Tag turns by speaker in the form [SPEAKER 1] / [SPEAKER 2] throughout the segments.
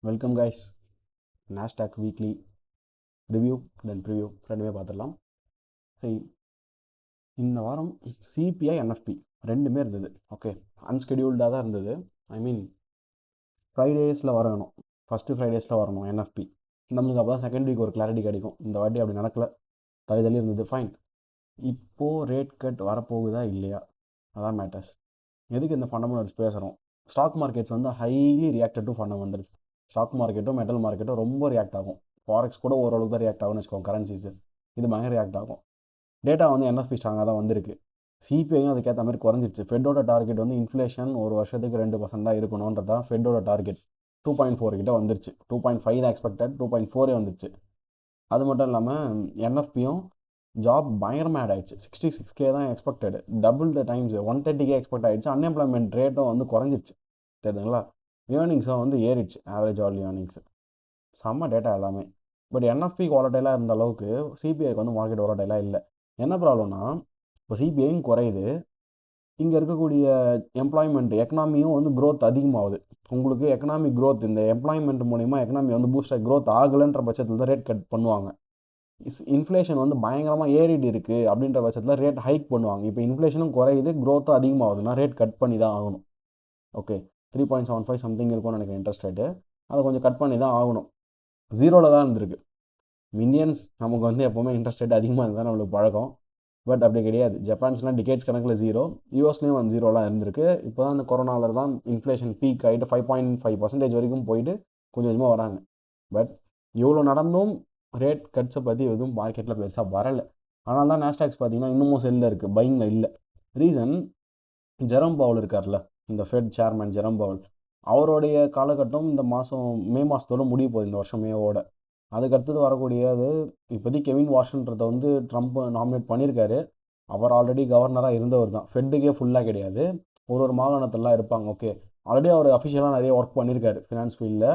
[SPEAKER 1] Welcome guys. Nasdaq weekly review then preview ரெண்டுமே பார்த்துடலாம். சரி, இந்த வாரம் சிபிஐ என்எஃப்பி ரெண்டுமே இருந்தது. ஓகே, அன்ஸ்கெடியூல்டாக தான் இருந்தது. ஐ மீன் ஃப்ரைடேஸில் வரணும், ஃபஸ்ட்டு ஃப்ரைடேஸில் வரணும் என்எஃப்பி. நம்மளுக்கு அப்போ தான் செகண்ட் வீக் ஒரு கிளாரிட்டி கிடைக்கும். இந்த வாட்டி அப்படி நடக்கலை, தள்ளி இருந்தது. ஃபைன். இப்போது ரேட் கட் வரப்போகுதா இல்லையா, அதான் மேட்டர்ஸ். எதுக்கு இந்த ஃபண்டமெண்டல்ஸ் பேசுகிறோம்? ஸ்டாக் மார்க்கெட்ஸ் வந்து highly reacted to fundamentals. Stock மார்க்கெட்டும் மெட்டல் மார்க்கெட்டும் ரொம்ப ரியாக்ட் ஆகும். ஃபாரெக்ஸ் கூட ஓரளவுக்கு தான் ரியாக்ட் ஆகும்னு வச்சுக்கோங்க. கரன்சிஸு இது பயங்கர ரியாக்ட் ஆகும். டேட்டா வந்து என்எஃப்பி ஸ்ட்ராங்காக தான் வந்திருக்கு. சிபிஐயும் அதுக்கேற்ற மாதிரி குறைஞ்சிருச்சு. ஃபெட்டோட டார்கெட் வந்து இன்ஃப்ளேஷன் ஒரு வருஷத்துக்கு 2% தான் இருக்கணுன்றது தான் ஃபெட்டோட டார்கெட். 2.4 கிட்ட வந்துருச்சு. 2.5 தான் எக்ஸ்பெக்டட், 2.4 வந்துருச்சு. அது மட்டும் இல்லாமல் என்எஃப்பியும் ஜாப் பயங்கரமாக ஆட் ஆகிடுச்சு. 66K தான் expected, double the times 130K expect ஆகிடுச்சு. அன்எம்ப்ளாய்மெண்ட் ரேட்டும் வந்து குறைஞ்சிருச்சு, தெரியுதுங்களா? ஏர்னிங்ஸும் வந்து ஏறிடுச்சு, ஆவரேஜ் ஆல் ஏர்னிங்ஸ். செம்ம டேட்டா எல்லாமே. பட் என்எஃப்பி வாலட்டைலாக இருந்த அளவுக்கு சிபிஐக்கு வந்து மார்க்கெட் வாலட்டைலாக இல்லை. என்ன ப்ராப்ளம்னா, இப்போ சிபிஐயும் குறையுது, இங்கே இருக்கக்கூடிய எம்ப்ளாய்மெண்ட் எக்கனாமியும் வந்து க்ரோத் அதிகமாகுது. உங்களுக்கு எக்கனாமிக் க்ரோத், இந்த எம்ப்ளாய்மெண்ட் மூலிமா எக்கனாமி வந்து பூஸ்ட் க்ரோத் ஆகலைன்ற பட்சத்தில் தான் ரேட் கட் பண்ணுவாங்க. இன்ஃப்ளேஷன் வந்து பயங்கரமாக ஏறிட்டு இருக்குது அப்படின்ற பட்சத்தில் ரேட் ஹைக் பண்ணுவாங்க. இப்போ இன்ஃப்ளேஷனும் குறையுது, க்ரோத்தும் அதிகமாகுதுன்னா ரேட் கட் பண்ணி தான் ஆகணும். ஓகே, 3.75 சம்திங் இருக்கும்னு நினைக்கிறேன் இன்ட்ரெஸ்ட் ரேட்டு. அதை கொஞ்சம் கட் பண்ணி தான் ஆகணும். ஜீரோவில் தான் இருந்திருக்கு. மில்லியன்ஸ் நமக்கு வந்து எப்போவுமே இன்ட்ரெஸ்ட் ரேட் அதிகமாக இருந்தால் நம்மளுக்கு பழக்கம். பட் அப்படி கிடையாது. ஜப்பான்ஸ்லாம் டிகேட்ஸ் கணக்கில் ஜீரோ, யூஎஸ்லேயும் வந்து ஜீரோலாம் இருந்திருக்கு. இப்போ தான் அந்த கொரோனாவில் தான் இன்ஃப்ளேஷன் பீக் ஆகிட்டு 5.5% வரைக்கும் போயிட்டு கொஞ்சம் கொஞ்சமாக வராங்க. பட் இவ்வளோ நடந்தும் ரேட் கட்ஸை பற்றி எதுவும் மார்க்கெட்டில் பெருசாக வரலை. ஆனால் தான் நாஸ்டாக்ஸ் பார்த்தீங்கன்னா இன்னமும் செல்லில் இருக்குது, பைங்கில் இல்லை. ரீசன், ஜெரம் பவுல் இருக்கார்ல, இந்த ஃபெட் சேர்மன் ஜெரம் பவுல், அவருடைய காலகட்டம் இந்த மாதம் மே மாதத்தோடு முடிய போகுது, இந்த வருஷம் மேவோட. அதுக்கடுத்தது வரக்கூடியது இப்போதைக்கு கெவின் வாஷன்றதை வந்து ட்ரம்ப் நாமினேட் பண்ணியிருக்காரு. அவர் ஆல்ரெடி கவர்னராக இருந்தவர் தான், ஃபெட்டுக்கே ஃபுல்லாக கிடையாது, ஒரு மாகாணத்திலாம் இருப்பாங்க. ஓகே, ஆல்ரெடி அவர் அஃபிஷியலாக நிறைய ஒர்க் பண்ணியிருக்காரு ஃபினான்ஸ் ஃபீல்டில்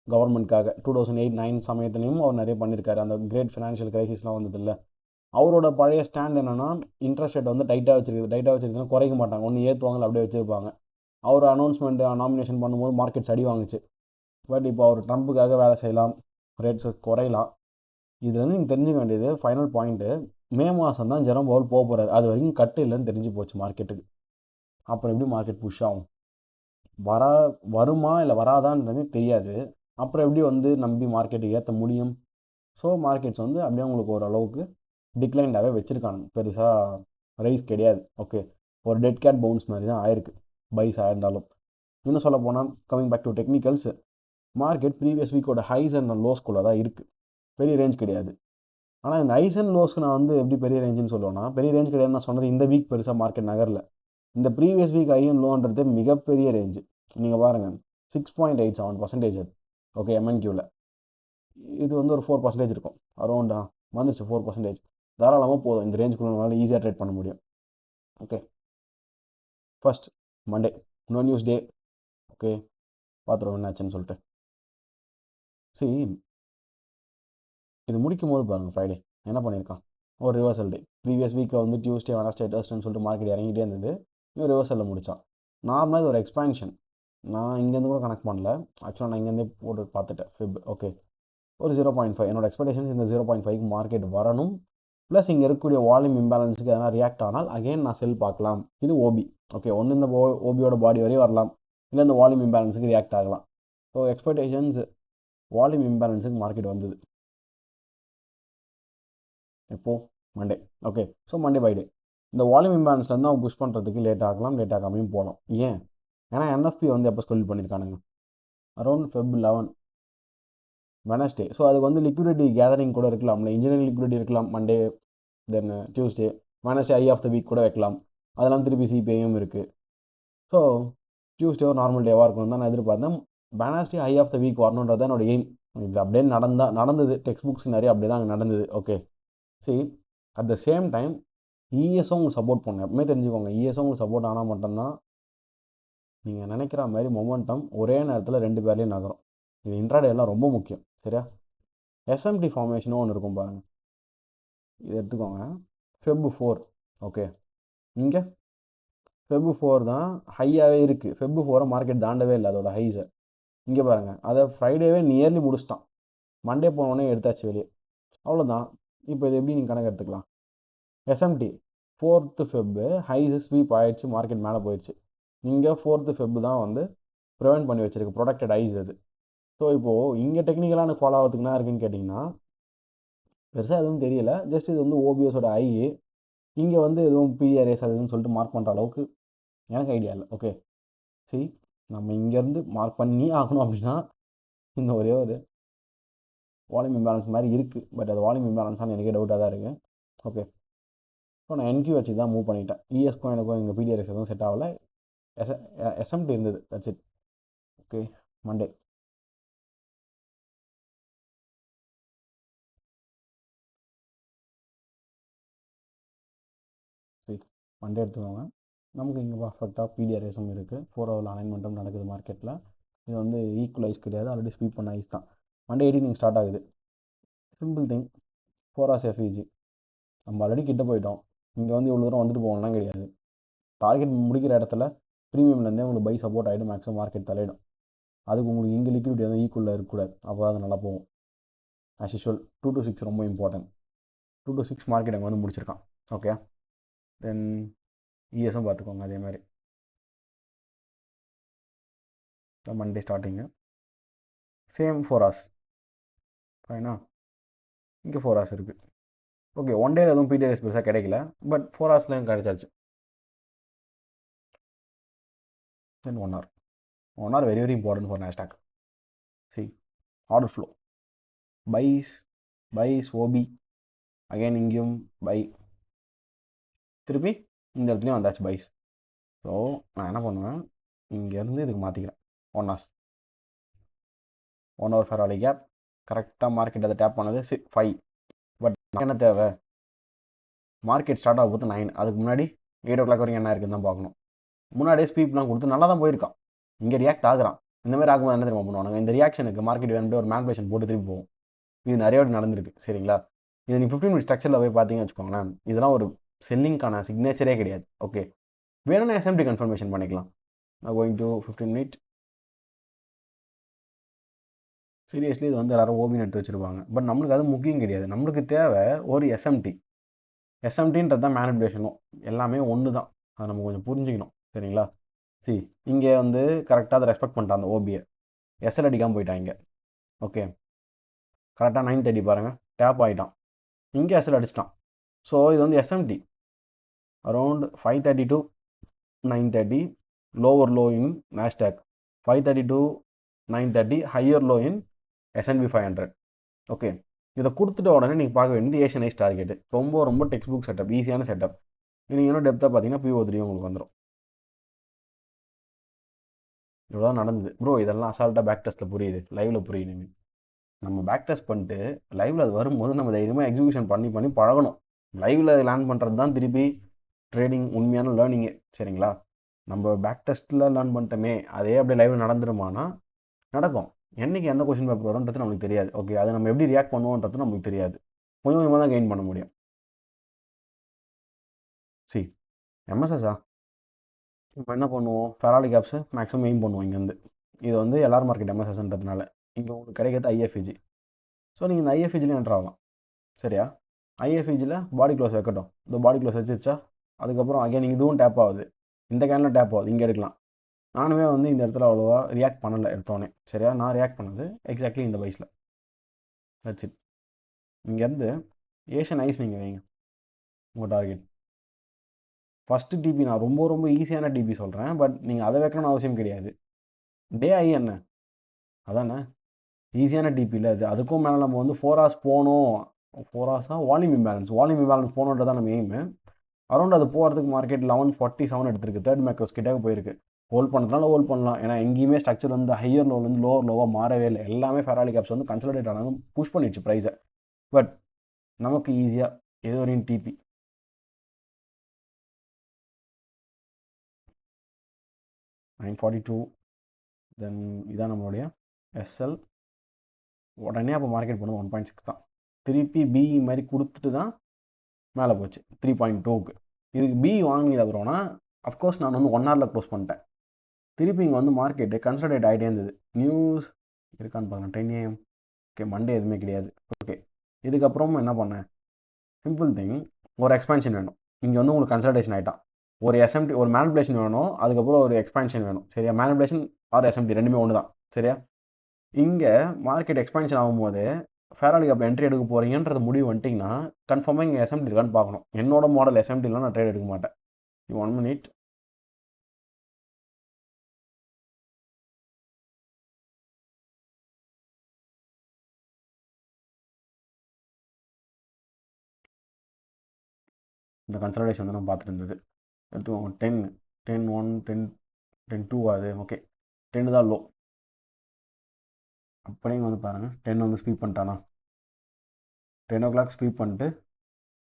[SPEAKER 1] கவர்மெண்ட்காக. 2008-9 சமயத்துலேயும் அவர் நிறைய பண்ணியிருக்காரு. அந்த கிரேட் ஃபினான்ஷியல் கிரைசிஸ்லாம் வந்ததில்ல. அவரோட பழைய ஸ்டாண்ட் என்னென்னா, இன்ட்ரெஸ்ட் ரேட் வந்து டைட்டாக வச்சுருக்குதுன்னா குறைக்க மாட்டாங்க, ஒன்று ஏற்றுவாங்க அப்படியே வச்சுருப்பாங்க. அவர் அனௌன்ஸ்மெண்ட் நாமினேஷன் பண்ணும்போது மார்க்கெட்ஸ் அடி வாங்குச்சு. பட் இப்போ அவர் ட்ரம்ப்புக்காக வேலை செய்யலாம், ரேட்ஸ் குறையலாம். இதில் வந்து நீங்கள் தெரிஞ்சுக்க வேண்டியது ஃபைனல் பாயிண்ட்டு, மே மாதம் தான் ஜெரம் பவுல் போக போகிறார். அது வரைக்கும் கட்டு இல்லைன்னு தெரிஞ்சு போச்சு மார்க்கெட்டுக்கு. அப்புறம் எப்படி மார்க்கெட் புஷ் ஆகும்? வருமா இல்லை வராதான்றது தெரியாது. அப்புறம் எப்படி வந்து நம்பி மார்க்கெட்டுக்கு ஏற்ற முடியும்? ஸோ மார்க்கெட்ஸ் வந்து அப்படியே உங்களுக்கு ஓரளவுக்கு டிக்ளைண்டாகவே வச்சுருக்காங்க, பெருசாக ரைஸ் கிடையாது. ஓகே, ஒரு டெட் கேட் பவுன்ஸ் மாதிரி தான் ஆயிருக்கு பைஸ் ஆயிருந்தாலும். இன்னும் சொல்ல போனால், coming back to technicals, market previous வீக்கோட ஹைஸ் அண்ட் லோஸ்குள்ளே தான் இருக்குது, பெரிய ரேஞ்ச் கிடையாது. ஆனால் இந்த ஹைஸ் அண்ட் லோஸ்க்கு நான் வந்து எப்படி பெரிய ரேஞ்சுன்னு சொல்லுவேன்னா, பெரிய ரேஞ்ச் கிடையாதுன்னு நான் சொன்னது இந்த வீக் பெருசாக மார்க்கெட் நகரில். இந்த ப்ரீவியஸ் வீக் ஹை அண்ட் லோன்றது மிகப்பெரிய ரேஞ்சு. நீங்கள் பாருங்கள், 6.87% அது. ஓகே, எம்என்கியூவில் இது வந்து ஒரு 4% இருக்கும் அரௌண்டா, வந்துருச்சு 4%. தாராளமாக போதும், இந்த ரேஞ்சுக்குள்ள ஈஸியாக ட்ரேட் பண்ண முடியும். Okay, first Monday, no news day. Okay, பார்த்துருவோம் என்னாச்சுன்னு சொல்லிட்டு. சரி, இது முடிக்கும் போது பாருங்கள், ஃப்ரைடே என்ன பண்ணியிருக்கான், ஒரு ரிவர்சல் டே. ப்ரீவியஸ் வீக்கில் வந்து டியூஸ்டே வெனஸ்டே தேர்ஸ்டேன்னு சொல்லிட்டு மார்க்கெட் இறங்கிட்டே இருந்தது, இன்னும் ரிவர்சலில் முடித்தான். நார்மலாக இது ஒரு எக்ஸ்பான்ஷன். நான் இங்கேருந்து கூட கனெக்ட் பண்ணல, ஆக்சுவலாக நான் இங்கேருந்தே போட்டு பார்த்துட்டேன் ஃபிப். ஓகே, ஒரு 0.5 என்னோட எக்ஸ்பெக்டேஷன்ஸ், இந்த 0.5க்கு மார்க்கெட் வரணும். ப்ளஸ் இங்கே இருக்கக்கூடிய வால்யூம் இம்பேலன்ஸுக்கு எதனா ரியாக்ட் ஆனால் அகைன் நான் செல் பார்க்கலாம். இது ஓபி. ஓகே, ஒன்று இந்த ஓபியோட பாடி வரையும் வரலாம், இல்லை இந்த வால்யூம் இம்பேலன்ஸுக்கு ரியாக்ட் ஆகலாம். ஸோ எக்ஸ்பெக்டேஷன்ஸ் வால்யூம் இம்பேலன்ஸுக்கு மார்க்கெட் வந்தது எப்போது, Monday. Okay, so Monday by day இந்த வால்யூம் இம்பேலன்ஸ்லேருந்து அவங்க புஷ் பண்ணுறதுக்கு லேட் ஆகலாம், லேட் ஆகாமையும் போகலாம். ஏன்? ஏன்னா என்எஃப்பி வந்து எப்போ ஸ்கெடியூல் பண்ணியிருக்கானுங்க, அரௌண்ட் Feb 11 வெனஸ்டே. ஸோ அதுக்கு வந்து லிக்விடிட்டி கேதரிங் கூட இருக்கலாம், இல்லை இன்ஜினியரிங் லிக்விடிட்டி இருக்கலாம் Monday, then Tuesday, Wednesday high of the week கூட வைக்கலாம். அதெல்லாம் திருப்பி சிபிஐயும் இருக்குது. ஸோ டியூஸ்டே ஒரு நார்மல் டேவாக இருக்கணும் தான் நான் எதிர்பார்த்தேன். Wednesday high of the week வரணுன்றது தான் என்னோட எய்ம். இது அப்படியே நடந்தது, டெக்ஸ்ட் புக்ஸ் நிறைய அப்படியே தான் அங்கே நடந்தது. ஓகே, சரி, அட் த சேம் டைம் இஎஸும் உங்களுக்கு சப்போர்ட் பண்ணுங்க. எப்பவுமே தெரிஞ்சுக்கோங்க, இஎஸும் உங்களுக்கு சப்போர்ட் ஆனால் மட்டும்தான் நீங்கள் நினைக்கிற மாதிரி மொமெண்டம் ஒரே நேரத்தில் ரெண்டு பேர்லேயும் நகரும். இது இன்ட்ராடேலாம் ரொம்ப முக்கியம், சரியா? எஸ்எம்டி ஃபார்மேஷனும் ஒன்று இருக்கும் பாருங்கள், இது எடுத்துக்கோங்க. Feb 4. ஓகே, இங்கே Feb 4 தான் ஹையாகவே இருக்குது. Feb 4 மார்க்கெட் தாண்டவே இல்லை அதோட ஹைஸை. இங்கே பாருங்கள், அதை ஃப்ரைடேவே நியர்லி முடிச்சிட்டான். மண்டே போனோடனே எடுத்தாச்சு வெளியே, அவ்வளோதான். இப்போ இது எப்படி நீங்கள் கணக்கு எடுத்துக்கலாம்? SMT 4th Feb highs sweep ஆயிடுச்சு, மார்க்கெட் மேலே போயிடுச்சு. இங்கே 4th ஃபெப்பு தான் வந்து ப்ரிவென்ட் பண்ணி வச்சிருக்கு, ப்ரொடக்டட் ஐஸ் அது. ஸோ இப்போது இங்கே டெக்னிக்கலான ஃபாலோ ஆகிறதுக்கு என்ன இருக்குன்னு கேட்டிங்கன்னா, பெருசாக எதுவும் தெரியல. ஜஸ்ட் இது வந்து ஓபிஎஸோட ஐ. இங்கே வந்து எதுவும் பிஆர்எஸ் அதுன்னு சொல்லிட்டு மார்க் பண்ணுற அளவுக்கு எனக்கு ஐடியா இல்லை. ஓகே, சரி, நம்ம இங்கேருந்து மார்க் பண்ணி ஆகணும் அப்படின்னா இந்த ஒரே ஒரு வால்யூம் இம்பேலன்ஸ் மாதிரி இருக்குது. பட் அது வால்யூம் இம்பேலன்ஸானு எனக்கே டவுட்டாக தான் இருக்குது. ஓகே, ஸோ நான் என்கியூ வச்சு தான் மூவ் பண்ணிட்டேன். இஎஸ்க்கும் எனக்கும் எங்கள் பிடிஆர்எஸ் எதுவும் செட் ஆகலை. எஸ்எம்டி இருந்தது, தட்ஸ் இட். ஓகே, மண்டே சரி, மண்டே எடுத்துக்கோங்க. நமக்கு இங்கே பர்ஃபெக்டாக பிடிஆர்எஸும் இருக்குது, 4 ஹவர் அலைன்மெண்ட்டும் நடக்குது மார்க்கெட்டில். இது வந்து ஈக்குவலைஸ் கிடையாது, ஆல்ரெடி ஸ்வீப் பண்ண ஐஸ் தான். மண்டே 18 ஸ்டார்ட் ஆகுது. Simple thing, 4 hours FEG. நம்ம ஆல்ரெடி கிட்ட போயிட்டோம். இங்கே வந்து இவ்வளோ தூரம் வந்துட்டு போகணும்லாம் கிடையாது. டார்கெட் முடிக்கிற இடத்துல ப்ரீமியம்லேருந்தே உங்களுக்கு பை சப்போர்ட் ஆகிடும், மேக்ஸிமம் மார்க்கெட் தலையிடும். அதுக்கு உங்களுக்கு இங்கே லிக்விடிட்டி வந்து ஈக்குவலில் இருக்கக்கூடாது, அப்போ தான் அது நல்லா போகும். ஆஸ் யூஷுவல் 2 to 6 ரொம்ப இம்பார்ட்டன்ட். 2 to 6 மார்க்கெட் அங்கே வந்து முடிச்சிருக்கான். ஓகே, தென் இஎஸும் பார்த்துக்கோங்க அதே மாதிரி. மண்டே ஸ்டார்டிங்கு சேம் 4 ஹவர்ஸ் ஃபைனா. இங்கே 4 ஹவர்ஸ் இருக்குது. ஓகே, ஒன் டேயில் எதுவும் பிடிஆர்எஸ் பெருசாக கிடைக்கல, பட் 4 ஹவர்ஸ்லேயும் கிடைச்சாச்சு. Then 1 hour. 1 hour very very important for Nasdaq. See, order flow. Buys OB. Again இங்கேயும் பை, திருப்பி இந்த இடத்துலையும் வந்தாச்சு பைஸ். ஸோ நான் என்ன பண்ணுவேன், இங்கேருந்து இதுக்கு மாற்றிக்கிறேன். 1 hours 1 hour ஃபெராலி கேப் கரெக்டாக மார்க்கெட் அதை டேப் பண்ணது 5. பட் என்ன தேவை, மார்க்கெட் ஸ்டார்ட் ஆக போது 9, அதுக்கு முன்னாடி 8 o'clock வரைக்கும் என்ன இருக்குன்னு தான் பார்க்கணும். முன்னாடியே ஸ்வீப்லாம் கொடுத்து நல்லா தான் போயிருக்கான். இங்கே ரியாக்ட் ஆகுறான். இந்த மாதிரி ஆகும்போது என்ன தெரியுமா பண்ணுவாங்க, இந்த ரியாக்ஷனுக்கு மார்க்கெட் வேணும்ட்டு ஒரு மேனிபுலேஷன் போட்டு திருப்பி போகும். இது நிறைய வாட்டி நடந்திருக்கு, சரிங்களா? இது நீங்கள் 15 minute ஸ்ட்ரக்சரில் போய் பார்த்தீங்கன்னு வச்சுக்கோங்களேன், இதெல்லாம் ஒரு செல்லிங்கான சிக்னேச்சரே கிடையாது. ஓகே, வேணும்னா எஸ்எம்டி கன்ஃபர்மேஷன் பண்ணிக்கலாம். நான் கோயிங் டு 15 minute. சீரியஸ்லி இது வந்து எல்லாரும் ஓபின்னு எடுத்து வச்சுருப்பாங்க, பட் நம்மளுக்கு அது முக்கியம் கிடையாது. நம்மளுக்கு தேவை ஒரு எஸ்எம்டி. எஸ்எம்டின்றது தான் மேனிபுலேஷனும், எல்லாமே ஒன்று தான். அதை நம்ம கொஞ்சம் புரிஞ்சுக்கணும், சரிங்களா? இங்கே வந்து கரெக்டாக அதை ரெஸ்பெக்ட் பண்ணிட்டான் அந்த ஓபியை, எஸ்எல் அடிக்காமல் போயிட்டான். ஓகே, கரெக்டாக 9:30 பாருங்கள், டேப் ஆகிட்டான். இங்கே எஸ்எல் அடிச்சிட்டான். ஸோ இது வந்து SMT around 5:30 to 9:30 lower low in Nasdaq, 5:30 to 9:30 higher low in S&P 500. Okay, இதை கொடுத்துட்ட உடனே நீங்கள் பார்க்க வேண்டியது ஏஷியன் ஐஸ் டார்கெட்டு. ரொம்ப ரொம்ப டெக்ஸ்ட் புக் செட்டப், ஈஸியான செட்டப். நீங்கள் இன்னும் டெப்த்தாக பார்த்தீங்கன்னா PO3 உங்களுக்கு வந்துடும். இவ்வளோ நடந்தது ப்ரோ. இதெல்லாம் அசால்ட்டாக பேக் டெஸ்ட்டில் புரியுது, லைவில் புரியுது. நம்ம பேக் டெஸ்ட் பண்ணிட்டு லைவில் அது வரும்போது நம்ம தைரியமாக எக்ஸிக்யூஷன் பண்ணி பழகணும். லைவில் லேர்ன் பண்ணுறது தான் திருப்பி ட்ரேடிங் உண்மையான லேர்னிங்கு, சரிங்களா? நம்ம பேக் டெஸ்ட்டில் லேர்ன் பண்ணிட்டோமே, அதே அப்படியே லைவில் நடந்துருமானா நடக்கும். என்றைக்கு எந்த கொஸ்டின் பேப்பர் வரும்ன்றது நம்மளுக்கு தெரியாது. ஓகே, அதை நம்ம எப்படி ரியாக்ட் பண்ணுவோன்றது நமக்கு தெரியாது. கொஞ்சம் கொஞ்சமாக தான் கெயின் பண்ண முடியும். எம்எஸ்எஸ்ஸா இப்போ என்ன பண்ணுவோம், ஃபெராலி கேப்ஸு மேக்ஸிமம் எய்ம் பண்ணுவோம் இங்கேருந்து. இது வந்து எல்லார் மார்க்கெட் எம்எஸ்எஸ்ன்றதுனால இங்கே உங்களுக்கு கிடைக்கிறது ஐஎஃப்இஜி. ஸோ நீங்கள் இந்த ஐஎஃப்இஜிலையும் என்ட்ரு ஆகலாம், சரியா? ஐஎஃப்இஜியில் பாடி க்ளோஸ் வைக்கட்டும். இந்த பாடி க்ளோஸ் வச்சுச்சா, அதுக்கப்புறம் அகைன் நீங்கள் இதுவும் டேப் ஆகுது, இந்த கேனில் டேப் ஆகுது, இங்கே எடுக்கலாம். நானுமே வந்து இந்த இடத்துல அவ்வளோவா ரியாக்ட் பண்ணலை எடுத்தோடனே, சரியா? நான் ரியாக்ட் பண்ணது எக்ஸாக்ட்லி இந்த வயசில். That's it. இங்கேருந்து ஏஷியன் ஐஸ் நீங்கள் வைங்க உங்கள் டார்கெட். ஃபஸ்ட்டு டிபி நான் ரொம்ப ரொம்ப ஈஸியான டிபி சொல்கிறேன், பட் நீங்கள் அதை வைக்கணும்னு அவசியம் கிடையாது. டே ஐ என்ன அதானே ஈஸியான டிபியில் அது. அதுக்கும் மேலே நம்ம வந்து 4 hours போகணும். 4 hours வால்யூம் இம்பேலன்ஸ் போகணுன்றதான் நம்ம எய்மு. அரௌண்ட் அது போகிறதுக்கு மார்க்கெட் 11:47 எடுத்திருக்கு. தேர்ட் மேக்ரோஸ் கிட்டே போயிருக்கு. ஹோல்ட் பண்ணுறதுனால ஹோல்ட் பண்ணலாம், ஏன்னா எங்கேயுமே ஸ்ட்ரக்சர் வந்து ஹையர் லோலேருந்து லோவர் லோவாக மாறவே இல்லை. எல்லாமே ஃபெராலி கேப்ஸ் வந்து கன்சல்டேட் ஆனாலும் புஷ் பண்ணிடுச்சு ப்ரைஸை. பட் நமக்கு ஈஸியாக எது வரையும் டிபி 942. தென் இதான் நம்மளுடைய எஸ்எல். உடனே அப்போ மார்க்கெட் போனது 1.6 தான். திருப்பி பிஇ மாதிரி கொடுத்துட்டு தான் மேலே போச்சு 3.2க்கு. இதுக்கு பிஇ வாங்கினது அப்புறம்னா அஃப்கோர்ஸ் நான் வந்து 1 hourல க்ளோஸ் பண்ணிட்டேன். திருப்பி இங்கே வந்து மார்க்கெட்டு கன்சல்டேட் ஆகிட்டே இருந்தது. நியூஸ் இருக்கான்னு பாருங்கள். 10 AM. ஓகே, மண்டே எதுவுமே கிடையாது. ஓகே, இதுக்கப்புறம் என்ன பண்ணேன்? சிம்பிள் திங், ஒரு எக்ஸ்பான்ஷன் வேணும். இங்கே வந்து உங்களுக்கு கன்சல்டேஷன் ஆகிட்டான். ஒரு எஸ்எம்டி, ஒரு மேனிபுலேஷன் வேணும், அதுக்கப்புறம் ஒரு எக்ஸ்பான்ஷன் வேணும். சரியா? மேனிபுலேஷன் ஆர் எஸ்எம்டி ரெண்டுமே ஒன்று தான். சரியா? இங்கே மார்க்கெட் எக்ஸ்பான்ஷன் ஆகும்போது ஃபேராலி கேப்பில் என்ட்ரி எடுக்க போகிறீங்கன்றது முடிவு வந்துட்டிங்கன்னா கன்ஃபார்மாக இங்கே எஸ்எம்டி இருக்கான்னு பார்க்கணும். என்னோட மாடல் எஸ்எம்டிலாம் நான் ட்ரேட் எடுக்க மாட்டேன். 1 minute. இந்த கன்சல்டேஷன் வந்து நான் பார்த்துட்டு இருந்தது. எடுத்துக்கோங்க. 10 1 10 2 அது. ஓகே, 10 தான் லோ. அப்படியே வந்து பாருங்கள், 10 வந்து ஸ்வீப் பண்ணிட்டானா? 10 o'clock ஸ்வீப் பண்ணிட்டு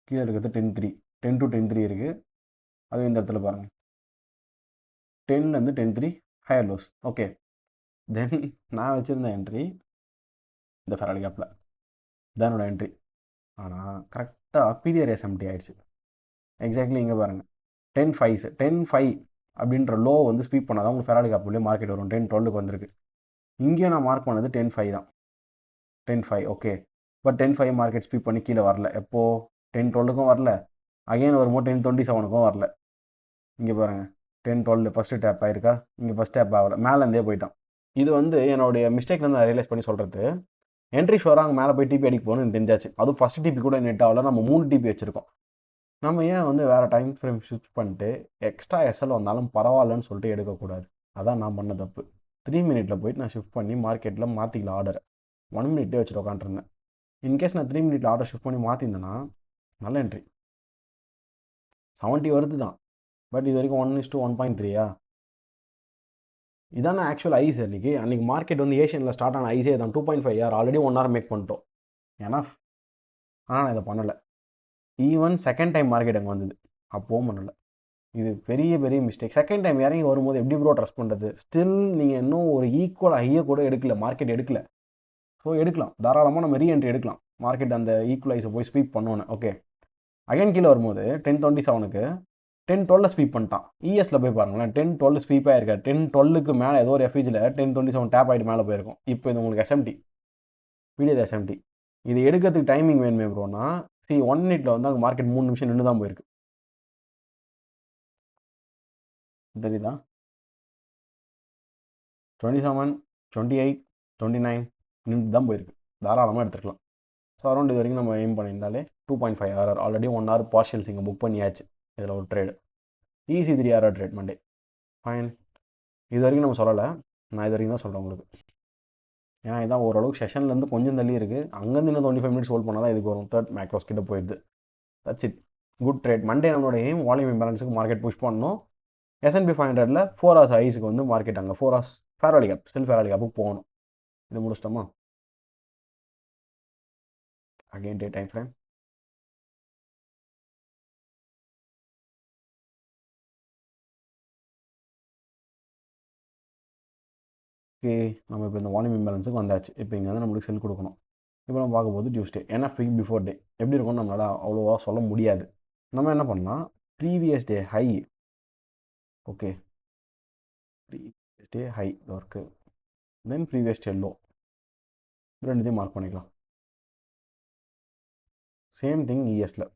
[SPEAKER 1] கீழே இருக்கிறது 10 to 10 இருக்குது. அதுவும் இந்த இடத்துல பாருங்கள், 10லேருந்து 10 ஹையர் லோஸ். ஓகே, தென் நான் வச்சுருந்த என்ட்ரி இந்த ஃபேராலி கேப்பில் தான் என்னோட என்ட்ரி. ஆனால் கரெக்டாக பிடிஆர் எஸ்எம்டி ஆயிடுச்சு. எக்ஸாக்ட்லி இங்கே பாருங்கள், 10.5 அப்படின்ற லோ வந்து ஸ்வீப் பண்ணால் தான் உங்களுக்கு ஃபேராலி கேப் உள்ளே மார்க்கெட் வரும். 10.12க்கு வந்திருக்கு. இங்கேயும் நான் மார்க் பண்ணது 10.5 தான். 10.5. ஓகே, பட் 10.5 மார்க்கெட் ஸ்வீப் பண்ணி கீழே வரல. எப்போது? 10.12க்கும் வரல, அகைன் வரும்போது 10.27க்கும் வரல. இங்கே பாருங்கள், 10.12 ஃபஸ்ட்டு டேப் ஆகிருக்கா? இங்கே ஃபஸ்ட் டேப் ஆகலை, மேலேருந்தே போயிட்டான். இது வந்து என்னுடைய மிஸ்டேக்லேருந்து நான் ரியலைஸ் பண்ணி சொல்கிறது. என்ட்ரி ஷோராக அங்கே மேலே போய் டிபி அடிக்க போகணும்னு எனக்கு தெரிஞ்சாச்சு. அதுவும் ஃபஸ்ட்டு டிபி கூட நெட் ஆகல. நம்ம 3 டிபி வச்சுருக்கோம். நம்ம ஏன் வந்து வேறு டைம் ஃப்ரேம் ஷிஃப்ட் பண்ணிட்டு எக்ஸ்ட்ரா எஸ்எல் வந்தாலும் பரவாயில்லன்னு சொல்லிட்டு எடுக்கக்கூடாது? அதான் நான் பண்ண தப்பு. 3 minute போயிட்டு நான் ஷிஃப்ட் பண்ணி மார்க்கெட்டில் மாற்றிக்கலாம் ஆர்டரை. 1 minute வச்சுட்டு உட்காந்துருந்தேன். இன்கேஸ் நான் 3 minute ஆர்டர் ஷிஃப்ட் பண்ணி மாற்றிருந்தேன்னா நல்ல என்ட்ரி 70 வருது தான். பட் இது வரைக்கும் 1:1.3. இதான ஆக்சுவல் ஐஸ். அன்றைக்கி மார்க்கெட் வந்து ஏஷியனில் ஸ்டார்ட் ஆன ஐஸே தான். 2.5 யார் ஆல்ரெடி 1 hour மேக் பண்ணிட்டோம். ஏன்னா ஆனால் நான் இதை பண்ணலை. ஈவன் செகண்ட் டைம் மார்க்கெட் அங்கே வந்தது, அப்போவும் பண்ணலை. இது பெரிய பெரிய மிஸ்டேக். செகண்ட் டைம் இறங்கி வரும்போது எப்படி ப்ரோ ட்ரஸ்ட் பண்ணுறது? ஸ்டில் நீங்கள் இன்னும் ஒரு ஈக்குவல் ஹையை கூட எடுக்கல, மார்க்கெட் எடுக்கல. ஸோ எடுக்கலாம், தாராளமாக நம்ம ரீஎன்ட்ரி எடுக்கலாம். மார்க்கெட் அந்த ஈக்குவலைஸை போய் ஸ்வீப் பண்ணோன்னு. ஓகே, அகைன் கீழே வரும்போது 10.27க்கு 10.12 ஸ்வீப் பண்ணிட்டான். இஎஸில் போய் பாருங்களேன், 10.12 ஸ்வீப் ஆகிருக்காரு. 10.12க்கு மேலே ஏதோ ஒரு எஃப்இஜியில் 10.27 டேப் ஆகிட்டு மேலே போயிருக்கும். இப்போ இது உங்களுக்கு எஸ்எம்டி, பிடிஎஸ் எஸ்எம்டி. இது எடுக்கிறதுக்கு டைமிங் வேணுமே ப்ரோனா, 1 minute வந்து அங்கே மார்க்கெட் 3 நிமிஷம் நின்று தான் போயிருக்கு. தெரியுதா? 27 28 29 நின்று தான் போயிருக்கு. தாராளமாக எடுத்துக்கலாம். ஸோ அரௌண்ட் இது வரைக்கும் நம்ம எய்ம் பண்ணியிருந்தாலே 2.5 hour ஆல்ரெடி 1 hour பார்ஷியல்ஸ் இங்கே புக் பண்ணியாச்சு. இதில் ஒரு trade easy 3 hour trade Monday. Fine. இது வரைக்கும் நம்ம சொல்லலை, நான் இது வரைக்கும் தான் சொல்கிறேன் உங்களுக்கு. ஏன்னா இதான் ஓரளவுக்கு செஷன்லேருந்து கொஞ்சம் தள்ளி இருக்குது. அங்கேருந்து இன்னும் 25 minutes ஹோல்ட் பண்ணால் தான் இதுக்கு வரும். தேர்ட் மேக்ரோஸ் கிட்ட போயிடுது. That's it. Good trade. Monday நம்மளோட எய்ம் வால்யூம் இம்பேலன்ஸுக்கு மார்க்கெட் புஷ் பண்ணணும். S&P 500ல் 4 hours ஐஸுக்கு வந்து மார்க்கெட் அங்கே 4 hours fair value gap, still fair value கேப்புக்கு போகணும். இது முடிச்சிட்டோமா? Again day time frame. Okay, நம்ம இப்போ இந்த வால்யூம் இம்பேலன்ஸுக்கு வந்தாச்சு. இப்போ இங்கே வந்து நம்மளுக்கு செல் கொடுக்கணும். இப்போ நம்ம பார்க்கும்போது டியூஸ்டே, NFP பிஃபோர் டே எப்படி இருக்கும்னு நம்மளால் அவ்வளோவா சொல்ல முடியாது. நம்ம என்ன பண்ணலாம், previous day high. Okay, previous day high work, then previous day low, ரெண்டுத்தையும் மார்க் பண்ணிக்கலாம். சேம் திங் இஎஸில்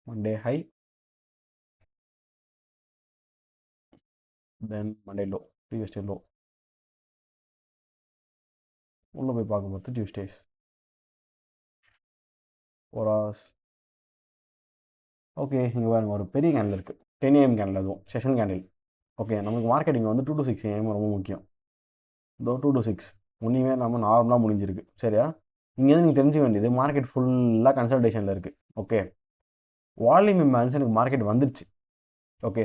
[SPEAKER 1] Monday high, then Monday low, previous day low. உள்ளே போய் பார்க்கும்போது டியூஸ்டேஸ் 4 hours. ஓகே, இங்கே பாருங்க ஒரு பெரிய கேண்டில் இருக்குது, 10 AM கேண்டில், அதுவும் செஷன் கேண்டில். ஓகே, நமக்கு மார்க்கெட்டிங் வந்து 2 to 6 AM ரொம்ப முக்கியம். இதோ 2 to 6 ஒன்றுமே நம்ம நார்மலாக முடிஞ்சிருக்கு. சரியா? இங்கேருந்து நீங்கள் தெரிஞ்சுக்க வேண்டியது மார்க்கெட் ஃபுல்லாக கன்சல்டேஷனில் இருக்குது. ஓகே, வால்யூம் இம்பேலன்ஸ் எனக்கு மார்க்கெட் வந்துடுச்சு. ஓகே,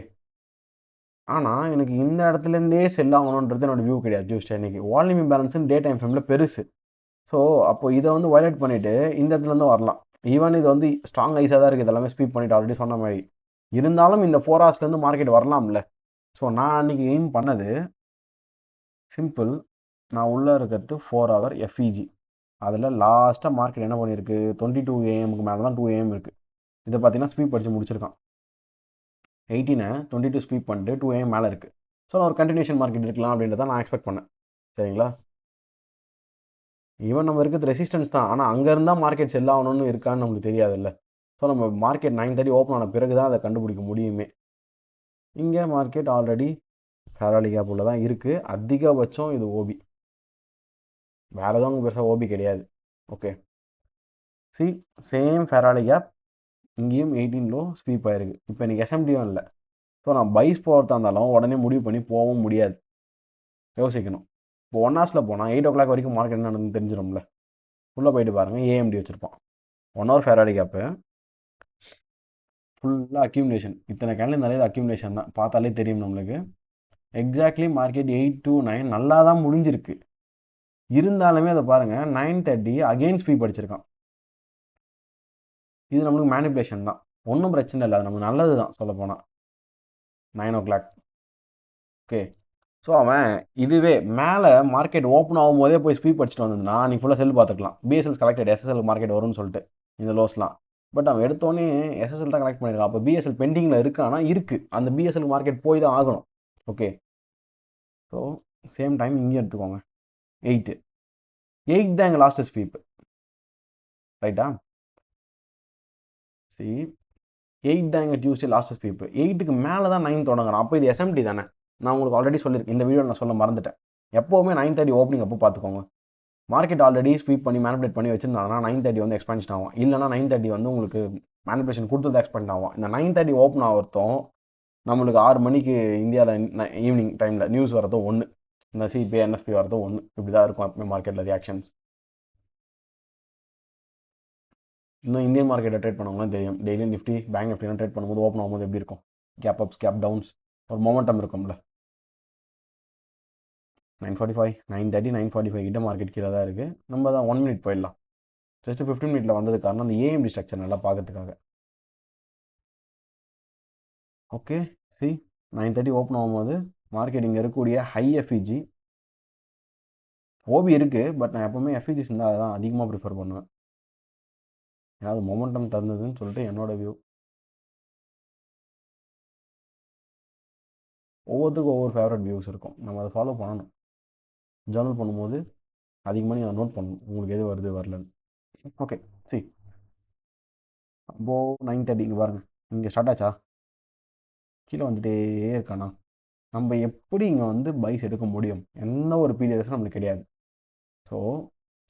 [SPEAKER 1] ஆனால் எனக்கு இந்த இடத்துலேருந்தே செல் ஆகணுன்றது என்னோட வியூ கிடையாது. டியூஸ்டே அன்றைக்கி வால்யூம் இம்பேலன்ஸுன்னு டே டைம் ஃப்ரேமில் பெருசு. ஸோ அப்போது இதை வந்து வயலேட் பண்ணிவிட்டு இந்த இடத்துலேருந்து வரலாம். ஈவன் இது வந்து ஸ்ட்ராங் ஐஸாக தான் இருக்குது, இதெல்லாமே ஸ்வீப் பண்ணிவிட்டு ஆல்ரெடி சொன்ன மாதிரி. இருந்தாலும் இந்த 4 hours மார்க்கெட் வரலாம்ல. ஸோ நான் அன்றைக்கி எய்ம் பண்ணது சிம்பிள். நான் உள்ளே இருக்கிறது 4 hour எஃப்இஜி. அதில் லாஸ்ட்டாக மார்க்கெட் என்ன பண்ணியிருக்கு, 22 AM மேலே தான் 2 AM இருக்குது. இதை பார்த்தீங்கன்னா ஸ்வீப் அடித்து முடிச்சிருக்கான். 18 22 ஸ்வீப் பண்ணிட்டு 2 AM மேலே இருக்குது. ஸோ நான் ஒரு கண்டினியூஷன் மார்க்கெட் இருக்கலாம் அப்படின்றத நான் எக்ஸ்பெக்ட் பண்ணேன். சரிங்களா? ஈவன் நம்ம இருக்கிறது ரெசிஸ்டன்ஸ் தான், ஆனால் அங்கே இருந்தால் மார்க்கெட் செல் ஆகணும்னு இருக்கான்னு நமக்கு தெரியாதுல்ல. ஸோ நம்ம மார்க்கெட் 9:30 ஓப்பன் ஆன பிறகு தான் அதை கண்டுபிடிக்க முடியுமே. இங்கே மார்க்கெட் ஆல்ரெடி ஃபேராலி கேப் உள்ள தான் இருக்குது. அதிகபட்சம் இது ஓபி, வேறு எதுவும் பெருசாக ஓபி கிடையாது. ஓகே, சி சேம் ஃபேராலி கேப் இங்கேயும் 18 லோ ஸ்வீப் ஆயிருக்கு. இப்போ எனக்கு எஸ்எம்டியும் இல்லை. ஸோ நான் பைஸ் போகிறதா இருந்தாலும் உடனே முடிவு பண்ணி போகவும் முடியாது, யோசிக்கணும். இப்போ 1 ஹவர்ஸில் போனால் 8 o'clock வரைக்கும் மார்க்கெட் என்ன நடந்து தெரிஞ்சிடும்ல. உள்ளே போயிட்டு பாருங்கள், ஏஎம்டி வச்சுருப்பான் 1 hour ஃபேராலி கேப்பு ஃபுல்லாக அக்யூமுலேஷன். இத்தனை கேண்டில் நிறைய அக்யூமுலேஷன் தான், பார்த்தாலே தெரியும் நம்மளுக்கு. எக்ஸாக்ட்லி மார்க்கெட் 8 to 9 நல்லா தான் முடிஞ்சிருக்கு. இருந்தாலுமே அதை பாருங்கள், 9:30 அகெயின் ஸ்வீப் அடிச்சிருக்கான். இது நம்மளுக்கு மேனிப்புலேஷன் தான், ஒன்றும் பிரச்சனை இல்லை, அது நமக்கு நல்லது தான் சொல்ல போனால். 9 o'clock. ஓகே, ஸோ அவன் இதுவே மேலே மார்க்கெட் ஓப்பன் ஆகும் போதே போய் ஸ்வீப் அடிச்சுட்டு வந்ததுன்னா நீ ஃபுல்லாக செல் பார்த்துக்கலாம். பிஎஸ்எல் கலெக்டட், எஸ்எஸ்எல் மார்க்கெட் வரும்னு சொல்லிட்டு இந்த லோஸ்லாம். பட் அவன் எடுத்தோடனே எஸ்எஸ்எல் தான் கலெக்ட் பண்ணியிருக்கான். அப்போ பிஎஸ்எல் பெண்டிங்கில் இருக்கானா இருக்குது, அந்த பிஎஸ்எல் மார்க்கெட் போய் தான் ஆகணும். ஓகே, ஸோ சேம் டைம் இங்கேயும் எடுத்துக்கோங்க. 8 தான் எங்கள் லாஸ்ட்டு ஸ்வீப், ரைட்டா? சரி, 8 தான் எங்கள் டியூஸ்டே லாஸ்ட் ஸ்வீப். 8க்கு மேலே தான் 9 தொடங்குறான். அப்போ இது எஸ்எம்டி தானே? நான் உங்களுக்கு ஆல்ரெடி சொல்லியிருக்கேன், இந்த வீடியோ நான் சொல்ல மறந்துட்டேன். எப்போவுமே 9:30 ஓப்பனிங் அப்போ பார்த்துக்கோங்க. மார்க்கெட் ஆல்ரெடி ஸ்வீப் பண்ணி மேனிபுலேட் பண்ணி வச்சிருந்தாங்கன்னா 9:30 வந்து எக்ஸ்பென்ஷன் ஆகும். இல்லைனா 9:30 வந்து உங்களுக்கு மேனிபுலேஷன் கொடுத்தது எக்ஸ்பெண்ட் ஆகும். இந்த 9:30 ஓப்பன் ஆகிறதும் நம்மளுக்கு 6 மணிக்கு இந்தியாவில் ஈவினிங் டைமில் நியூஸ் வரதும் ஒன்று, இந்த சிபிஐ என்எஃப்பி வரதும் ஒன்று. இப்படி தான் இருக்கும் எப்பவுமே மார்க்கெட்டில் ரியாக்ஷன்ஸ். இன்னும் இந்தியன் மார்க்கெட்டை ட்ரேட் பண்ணவங்களாம் தெரியும், டெய்லி நிஃப்டி பேங்க் நிஃப்டிலாம் ட்ரேட் பண்ணும்போது ஓப்பன் ஆகும்போது எப்படி இருக்கும், கேப் அப்ஸ் கேப் டவுன்ஸ், ஒரு மொமெண்டம் இருக்கும்ல. 9:45 9:30 9:45 கிட்ட மார்க்கெட் கீழே தான் இருக்குது. நம்ம தான் 1 minute போயிடலாம். ஜஸ்ட் 15 minute வந்தது காரணம் அந்த ஏஎம்டி ஸ்ட்ரக்சர் நல்லா பார்க்கறதுக்காக. ஓகே, சி 9:30 ஓப்பன் ஆகும்போது மார்க்கெட் இங்கே இருக்கக்கூடிய ஹை எஃப்இஜி ஓபி இருக்குது. பட் நான் எப்போவுமே எஃப்இஜிஸ் இருந்தால் அதை தான் அதிகமாக ப்ரிஃபர் பண்ணுவேன், ஏதாவது மொமெண்டம் தந்ததுன்னு சொல்லிட்டு என்னோட வியூ. ஒவ்வொருத்தருக்கும் ஒவ்வொரு ஃபேவரட் வியூஸ் இருக்கும், நம்ம அதை ஃபாலோ பண்ணணும். ஜேர்னல் பண்ணும்போது அதிகமாக நீங்கள் நோட் பண்ணணும் உங்களுக்கு எது வருது வரலன்னு. ஓகே, சரி அப்போது 9:30 இங்கே பாருங்கள், இங்கே ஸ்டார்ட் ஆச்சா, கீழே வந்துட்டே இருக்கானா. நம்ம எப்படி இங்கே வந்து பைஸ் எடுக்க முடியும்? எந்த ஒரு பீரியட்ஸும் நம்மளுக்கு கிடையாது. ஸோ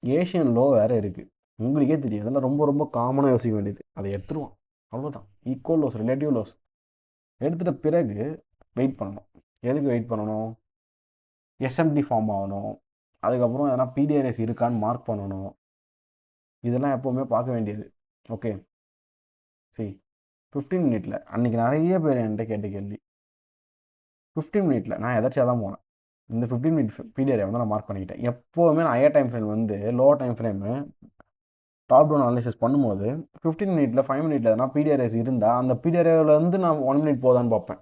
[SPEAKER 1] ஏஷியன் லோ வேறு இருக்குது, உங்களுக்கே தெரியும். அதெல்லாம் ரொம்ப ரொம்ப காமனாக யோசிக்க வேண்டியது. அதை எடுத்துருவோம், அவ்வளோதான். ஈக்குவல் லோஸ், ரிலேட்டிவ் லோஸ் எடுத்துகிட்ட பிறகு வெயிட் பண்ணணும். எதுக்கு வெயிட் பண்ணணும்? எஸ்எம்டி ஃபார்ம் ஆகணும், அதுக்கப்புறம் எதனா பிடிஆர்எஸ் இருக்கான்னு மார்க் பண்ணணும். இதெல்லாம் எப்போவுமே பார்க்க வேண்டியது. ஓகே, சரி 15 minute அன்றைக்கி நிறைய பேர் என்கிட்ட கேட்ட கேள்வி, 15 minute நான் எதாச்சும் தான் போனேன். இந்த 15 minute பிடிஆரை வந்து நான் மார்க் பண்ணிக்கிட்டேன். எப்போவுமே நான் ஹையர் டைம் ஃப்ரேம் வந்து low time frame top down analysis பண்ணும்போது 15 minute 5 minute எதனா பிடிஆர்எஸ் இருந்தால் அந்த பிடிஆர்ஏலேருந்து நான் 1 minute போதான்னு பார்ப்பேன்.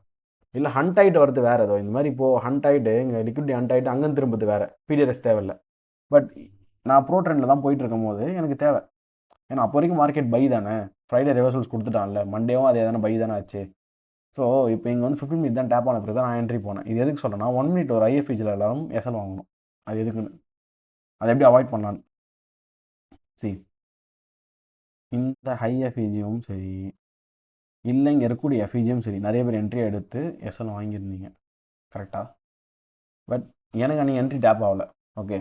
[SPEAKER 1] இல்லை ஹண்ட் ஆகிட்டு வரது வேறு ஏதோ, இந்த மாதிரி இப்போது ஹண்ட் ஆகிட்டு இங்கே லிக்விட்டி ஹண்ட் ஆகிட்டு அங்கேருந்து திரும்பது வேறு, பிடிஆர்எஸ் தேவையில்லை. பட் நான் ப்ரோ ட்ரெண்டில் தான் போயிட்டு இருக்கும் போது எனக்கு தேவை. ஏன்னா அப்போ வரைக்கும் மார்க்கெட் பை தானே, ஃப்ரைடே ரிவர்சல்ஸ் கொடுத்துட்டான்ல, மண்டேவும் அதே தானே பை தானே ஆச்சு. ஸோ இப்போ இங்கே வந்து 15 minute தான் டேப் ஆன பிறகு தான் நான் என்ட்ரி போனேன். இது எதுக்கு சொல்கிறேன்னா 1 minute ஒரு ஐஎஃப்இஜியில் எல்லாரும் எஸ்எல் வாங்கணும். அது எதுக்குன்னு, அதை எப்படி அவாய்ட் பண்ணலான்னு. சரி, இந்த ஹை எஃப்இஜியும் சரி இல்லை இங்கே இருக்கக்கூடிய எஃப்இஜியும் சரி நிறைய பேர் என்ட்ரி எடுத்து எஸ்எல் வாங்கியிருந்தீங்க, கரெக்டாக? பட் எனக்கு அன்றைக்கி என்ட்ரி டேப் ஆகலை. ஓகே,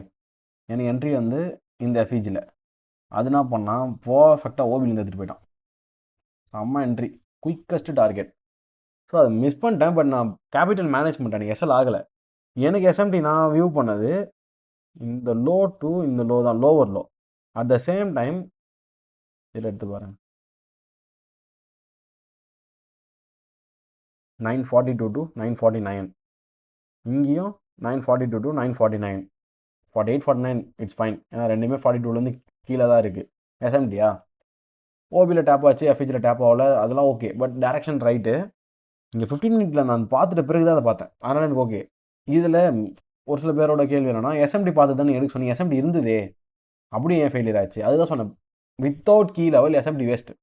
[SPEAKER 1] எனக்கு என்ட்ரி வந்து இந்த எஃப்இஜியில் அது என்ன பண்ணால் பர்ஃபெக்டாக ஓபிலேருந்து எடுத்துகிட்டு போயிட்டான். செம்ம என்ட்ரி, குயிக்கஸ்ட் டார்கெட். ஸோ அதை மிஸ் பண்ணிட்டேன். பட் நான் கேபிட்டல் மேனேஜ்மெண்ட் எனக்கு எஸ்எல் ஆகலை. எனக்கு எஸ்எம்டி நான் வியூ பண்ணது இந்த லோ டு இந்த லோ தான், lower low. At the same time இதில் எடுத்து பாருங்கள், 9:42 to 9:49, இங்கேயும் 9:42 to 9:49, 48 49 இட்ஸ் ஃபைன். ஏன்னா ரெண்டுமே 42லேருந்து கீழே தான் இருக்குது. எஸ்எம்டியா ஓபியில் டேப் ஆச்சு, எஃப்இஜியில் டேப் ஆகல, அதெல்லாம் ஓகே. But direction right. இங்கே 15 minute நான் பார்த்துட்ட பிறகு தான் அதை பார்த்தேன், அதனால் எனக்கு ஓகே. இதில் ஒரு சில பேரோட கேள்வி என்னென்னா, எஸ்எம்டி பார்த்து தானே எடுக்க சொன்னீங்க, எஸ்எம்டி இருந்ததே, அப்படியே ஏன் ஃபெயிலியர் ஆச்சு? அதுதான் சொன்னேன், without key level SMT waste.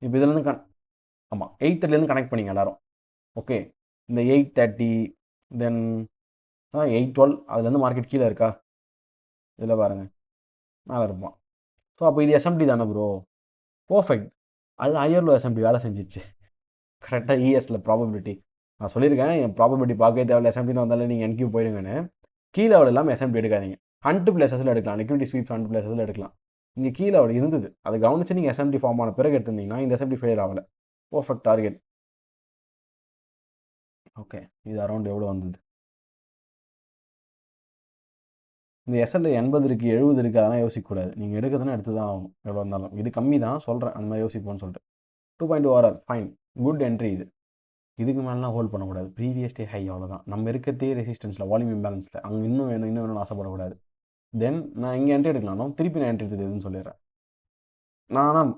[SPEAKER 1] இப்போ இதுலேருந்து ஆமாம் 8:30லேருந்து கனெக்ட் பண்ணிங்க எல்லாரும். ஓகே, இந்த 830 தென் 812 அதுலேருந்து மார்க்கெட் கீழே இருக்கா? இதில் பாருங்கள் மேலே இருப்பான். ஸோ அப்போ இது எஸ்எம்டி தானே ப்ரோ? பர்ஃபெக்ட். அது ஹையர் லோ எஸ்எம்டி வேலை செஞ்சிச்சு கரெக்டாக. இஎஸ்ல ப்ராபபிலிட்டி நான் சொல்லியிருக்கேன், என் ப்ராபபிலிட்டி பார்க்கவே தேவையில்ல, எஸ்எம்டின்னு வந்தாலும் நீங்கள் என்கியூ போயிடுங்கன்னு. கீழே அவள் இல்லாமல் எஸ்எம்டி எடுக்காதீங்க. ஹண்ட் பிளேசஸில் எடுக்கலாம், லிக்விடிட்டி ஸ்வீப்ஸ் ஹண்ட் பிளேசஸில் எடுக்கலாம். இங்கே கீழே அவள் இருந்தது, அதை கவனிச்சு நீங்கள் எஸ்எம்டி ஃபார்ம் ஆன பிறகு எடுத்திருந்தீங்கன்னா இந்த எஸ்எம்டி ஃபெயிலியர் ஆகலை. Perfect target. ஓகே, இது அரௌண்ட் எவ்வளோ வந்தது? இந்த எஸ்எல் 80 இருக்குது 70 இருக்குது அதெல்லாம் யோசிக்கக்கூடாது. நீங்கள் எடுக்கிறதுனா எடுத்து தான் ஆகணும் எவ்வளோ இருந்தாலும். இது கம்மி தான் சொல்கிறேன், அந்த மாதிரி யோசிப்போன்னு சொல்லிட்டு. 2.2 ஆர்ஆர் ஃபைன், குட் என்ட்ரி இது. இதுக்கு மேலாம் ஹோல்ட் பண்ணக்கூடாது. ப்ரீவியஸ் டே ஹை அவ்வளோதான். நம்ம இருக்கிறதே ரெசிஸ்டன்ஸில், வால்யூம் இம்பேலன்ஸில். அங்கே இன்னும் வேணும் இன்னும் வேணும்னு ஆசைப்படக்கூடாது. தென் நான் இங்கே என்ட்ரி எடுக்கலாம், திருப்பி நான் என்ட்ரி எடுத்தது எதுன்னு சொல்லிடுறேன். நான் ஆனால்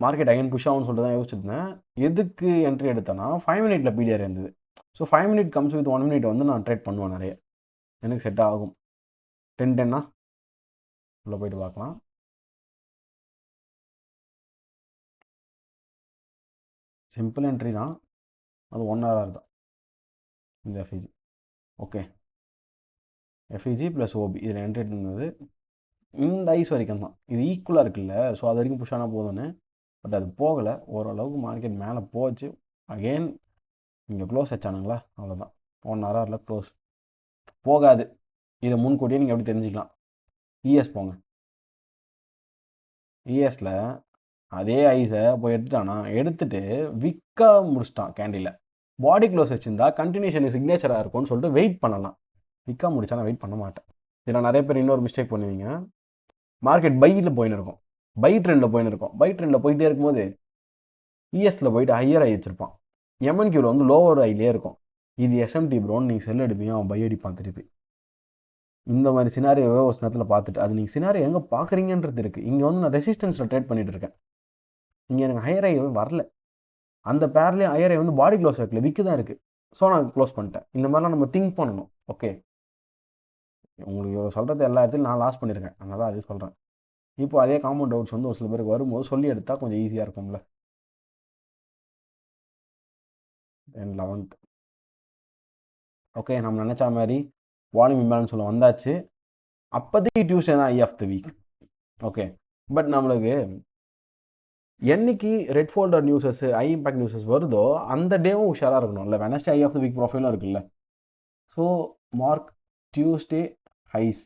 [SPEAKER 1] மார்க்கெட் அகைன் புஷ் ஆகும்னு சொல்லிட்டு தான் யோசிச்சிருந்தேன். எதுக்கு என்ட்ரி எடுத்தேன்னா 5 மினிட்ல பிடிஆர் இருந்தது. So 5 minute comes with 1 minute வந்து நான் ட்ரேட் பண்ணுவேன் நிறைய. எனக்கு செட் ஆகும். 10-10 உள்ளே போயிட்டு பார்க்கலாம். சிம்பிள் என்ட்ரி தான், அது 1 ஹவர் தான் இந்த FEG. Okay, FEG plus OB இதில் என்ட்ரி இருந்தது இந்த ஐஸ் வரைக்கும் தான். இது ஈக்குவலாக இருக்குல்ல, ஸோ அது வரைக்கும் புஷ் ஆனால் போதும்னு. பட் அது போகலை, ஓரளவுக்கு மார்க்கெட் மேலே போச்சு. அகெயின் இங்கே க்ளோஸ் வச்சானுங்களா, அவ்வளோதான். 1 ஹவரில் க்ளோஸ் போகாது. இதை முன்கூட்டியே நீங்கள் எப்படி தெரிஞ்சுக்கலாம்? இஎஸ் போங்க. இஎஸில் அதே ஐஸை போய் எடுத்துட்டானா, எடுத்துட்டு விற்க முடிச்சிட்டான் கேண்டில். பாடி க்ளோஸ் வச்சுருந்தா கண்டினியூஷன் சிக்னேச்சராக இருக்கும்னு சொல்லிட்டு வெயிட் பண்ணலாம். விற்க முடிச்சா நான் வெயிட் பண்ண மாட்டேன். இதில் நிறைய பேர் இன்னொரு மிஸ்டேக் பண்ணுவீங்க. மார்க்கெட் பையில் போயின்னு இருக்கும், பை ட்ரெண்டில் போயின்னு இருக்கும். பை ட்ரெண்டில் போயிட்டே இருக்கும்போது இஎஸில் போயிட்டு ஹையர் ஐ வச்சுருப்பான், எம்என்கியூவில் வந்து லோவர் ஐலே இருக்கும். இது எஸ்எம்டி ப்ரோன்னு நீங்கள் செல் எடுப்பீங்க, அவன் பை அடிப்பான் திருப்பி. இந்த மாதிரி சினாரியோவே ஒரு நேரத்தில் பார்த்துட்டு, அது நீங்கள் சினாரியோ எங்கே பார்க்குறீங்கன்றது இருக்குது. இங்கே வந்து நான் ரெசிஸ்டன்ஸில் ட்ரேட் பண்ணிட்டு இருக்கேன். இங்கே எனக்கு ஹையர் ஐ வரல, அந்த பேர்லேயும் ஹையர் ஐ வந்து பாடி க்ளோஸ் வைக்கல, விக்கு தான் இருக்குது. ஸோ நான் க்ளோஸ் பண்ணிட்டேன். இந்த மாதிரிலாம் நம்ம திங்க் பண்ணணும். ஓகே, உங்களுக்கு சொல்கிறது எல்லா இடத்துலையும் நான் லாஸ் பண்ணியிருக்கேன், அதனால அது சொல்கிறேன். இப்போ அதே காமன் டவுட்ஸ் வந்து ஒரு சில பேருக்கு வரும்போது சொல்லி எடுத்தால் கொஞ்சம் ஈஸியாக இருக்கும்ல. 11th ஓகே, நம்ம நினச்ச மாதிரி வால்யூம் இம்பேலன்ஸ் சொல்ல வந்தாச்சு. அப்போதைக்கு டியூஸ்டே தான் high of the week. Okay, but நம்மளுக்கு என்னைக்கு red folder newses high impact newses வருதோ அந்த டேவும் உஷாராக இருக்கணும் இல்லை. Wednesday high of the week ப்ரொஃபைலும் இருக்குல்ல. So mark Tuesday highs,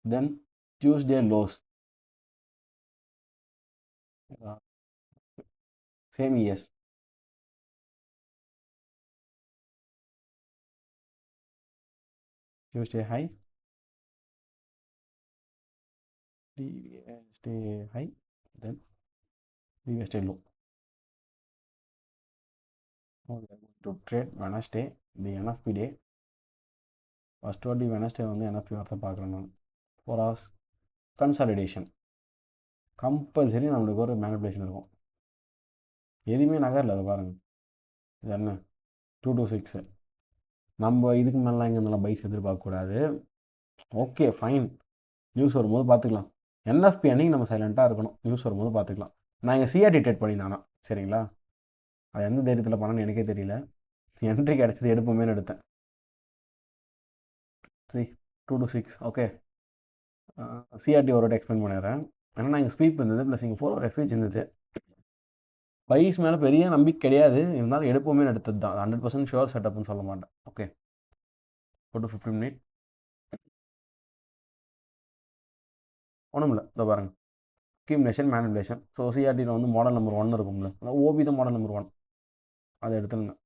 [SPEAKER 1] then Tuesday lows, same ES. Tuesday high, previous day high, then previous day low. Now we are going to trade Wednesday, the NFP day. First வாட்டி Wednesday வந்து NFP வார்த்தை பார்க்குறேன் நான். 4 hours consolidation. Compulsory நம்மளுக்கு ஒரு manipulation இருக்கும். எதுவுமே நகரில் அதை பாருங்கள். இது என்ன 226. நம்ம இதுக்கு மேலாம் இங்கே நல்லா பைஸ் எதிர்பார்க்கக்கூடாது. ஓகே ஃபைன், நியூஸ் வரும்போது பார்த்துக்கலாம். என்எஃப்பி அன்றைக்கி நம்ம சைலண்ட்டாக இருக்கணும், நியூஸ் வரும்போது பார்த்துக்கலாம். நான் இங்கே சிஆர்டி ட்ரேட் பண்ணியிருந்தானா சரிங்களா, அது எந்த தைரியத்தில் பண்ணணும்னு எனக்கே தெரியல. என்ட்ரி கிடச்சது எடுப்போமேனு எடுத்தேன். 226 ஓகே. சிஆர்டி ஒரு எக்ஸ்பிளைன் பண்ணிடுறேன். ஏன்னா நான் இங்கே ஸ்வீப் இருந்தது ப்ளஸ் இங்கே 4 ரெஃப்யூஜ் இருந்தது. பைஸ் மேலே பெரிய நம்பிக்கை கிடையாது, இருந்தாலும் எடுப்போமே எடுத்தது தான். 100% ஷுவர் செட்டப்னு சொல்ல மாட்டேன். ஓகே, ஒரு 15 மினிட் ஒன்றும் இல்லை. இதோ பாருங்கள், அக்யூமுலேஷன் மேனிபுலேஷன். ஸோ சிஆர்டியில் வந்து மாடல் நம்பர் 1 இருக்கும்ல, ஓபி தான் மாடல் நம்பர் 1. அதை எடுத்துருந்தேன்.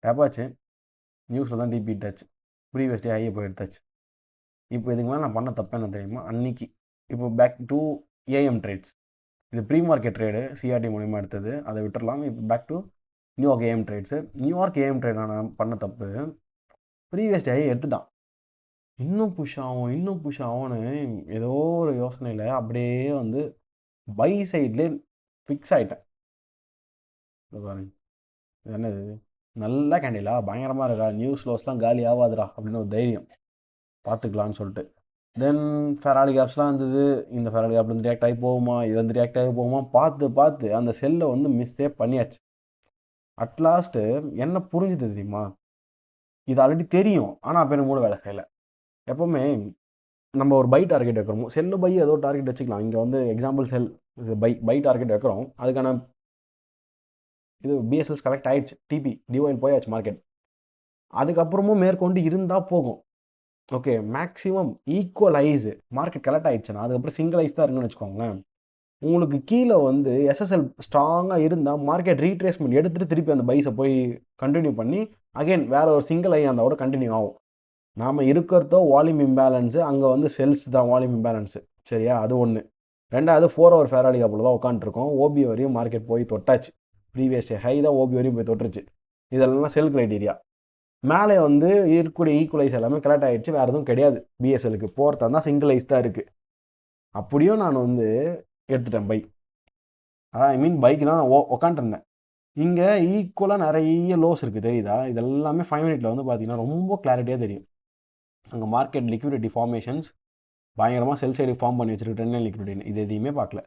[SPEAKER 1] டேப்பாச்சு, நியூஸில் தான் டிபி இட்டாச்சு, ப்ரீவியஸ் டே ஹையை போய் எடுத்தாச்சு. இப்போ இதுக்கு மேலே நான் பண்ண தப்பு என்ன தெரியுமா, அன்னைக்கு இப்போ பேக் டு ஏஎம் ட்ரேட்ஸ். இது ப்ரீ மார்க்கெட் ட்ரேடு சிஆர்டி மூலிமா எடுத்தது, அதை விட்டுடலாம். இப்போ back to New York AM trades. New York AM trade நான் பண்ண தப்பு, ப்ரீவியஸ் டே எடுத்துட்டான். இன்னும் புஷ் ஆகும் இன்னும் புஷ் ஆகும்னு ஏதோ ஒரு யோசனையில் அப்படியே வந்து பை சைட்லேயே ஃபிக்ஸ் ஆகிட்டேன். பாருங்க, இது என்னது, நல்ல கேண்டிலா பயங்கரமாக இருக்கா, நியூஸ் லோஸ்லாம் காலி ஆகாதுடா அப்படின்னு ஒரு தைரியம், பார்த்துக்கலான்னு சொல்லிட்டு தென் ஃபெராரி கேப்ஸ்லாம் இருந்தது. இந்த ஃபெராரி கேப்ல வந்து ரியாக்ட் ஆகி போகுமா, இது வந்து ரியாக்ட் ஆகி போகுமா, பார்த்து பார்த்து அந்த செல்லை வந்து மிஸ்ஸே பண்ணியாச்சு. அட்லாஸ்ட்டு என்ன புரிஞ்சுது தெரியுமா, இது ஆல்ரெடி தெரியும், ஆனால் அப்போ எனக்கு மூட வேலை செய்யலை. எப்போவுமே நம்ம ஒரு பை டார்கெட் வைக்கிறோம், செல்லு பை ஏதோ டார்கெட் வச்சுக்கலாம். இங்கே வந்து எக்ஸாம்பிள் செல் பை டார்கெட் வைக்கிறோம், அதுக்கான இது பிஎஸ்எல்ஸ் கரெக்ட் ஆயிடுச்சு, டிபி டிஒயில் போயாச்சு மார்க்கெட். அதுக்கப்புறமும் மேற்கொண்டு இருந்தால் போகும். Okay, maximum equalise market correct ஆயிடுச்சுன்னா அதுக்கப்புறம் சிங்கிளைஸ் தான் இருக்குன்னு வச்சுக்கோங்களேன். உங்களுக்கு கீழே வந்து எஸ்எஸ்எல் ஸ்ட்ராங்காக இருந்தால் மார்க்கெட் ரீட்ரேஸ்மெண்ட் எடுத்துகிட்டு திருப்பி அந்த பைஸை போய் கண்டினியூ பண்ணி அகைன் வேற ஒரு சிங்கிள் ஐ அந்த கூட கண்டினியூ ஆகும். நாம் இருக்கிறதோ வால்யூம் இம்பேலன்ஸு, அங்கே வந்து செல்ஸ் தான் வால்யூம் இம்பேலன்ஸு. சரியா, அது ஒன்று. ரெண்டாவது 4 ஹவர் ஃபேராடி கேப்பில் தான் உட்காந்துருக்கோம். ஓபி வரையும் மார்க்கெட் போய் தொட்டாச்சு. ப்ரீவியஸ் டே ஹை தான் ஓபி வரையும் போய் தொட்டுருச்சு. இதெல்லாம் செல் கிரைட்டீரியா. மேலே வந்து இருக்கக்கூடிய ஈக்குவலைஸ் எல்லாமே கரெக்ட் ஆகிடுச்சு, வேறு எதுவும் கிடையாது. பிஎஸ்எலுக்கு போகிறதா தான் சிங்கிளைஸ் தான் இருக்குது. அப்படியும் நான் வந்து எடுத்துட்டேன் பைக். ஐ மீன் பைக் தான் நான் உக்காண்டிருந்தேன். இங்கே ஈக்குவலாக நிறைய லோஸ் இருக்குது, தெரியுதா? இதெல்லாமே 5 மினிட்ல வந்து பார்த்தீங்கன்னா ரொம்ப கிளாரிட்டியாக தெரியும். அங்கே மார்க்கெட் லிக்விடிட்டி ஃபார்மேஷன்ஸ் பயங்கரமாக செல் சைடு ஃபார்ம் பண்ணி வச்சிருக்கு, ட்ரெண்ட் லைன் லிக்விடிட்டி. இது எதையுமே பார்க்கல.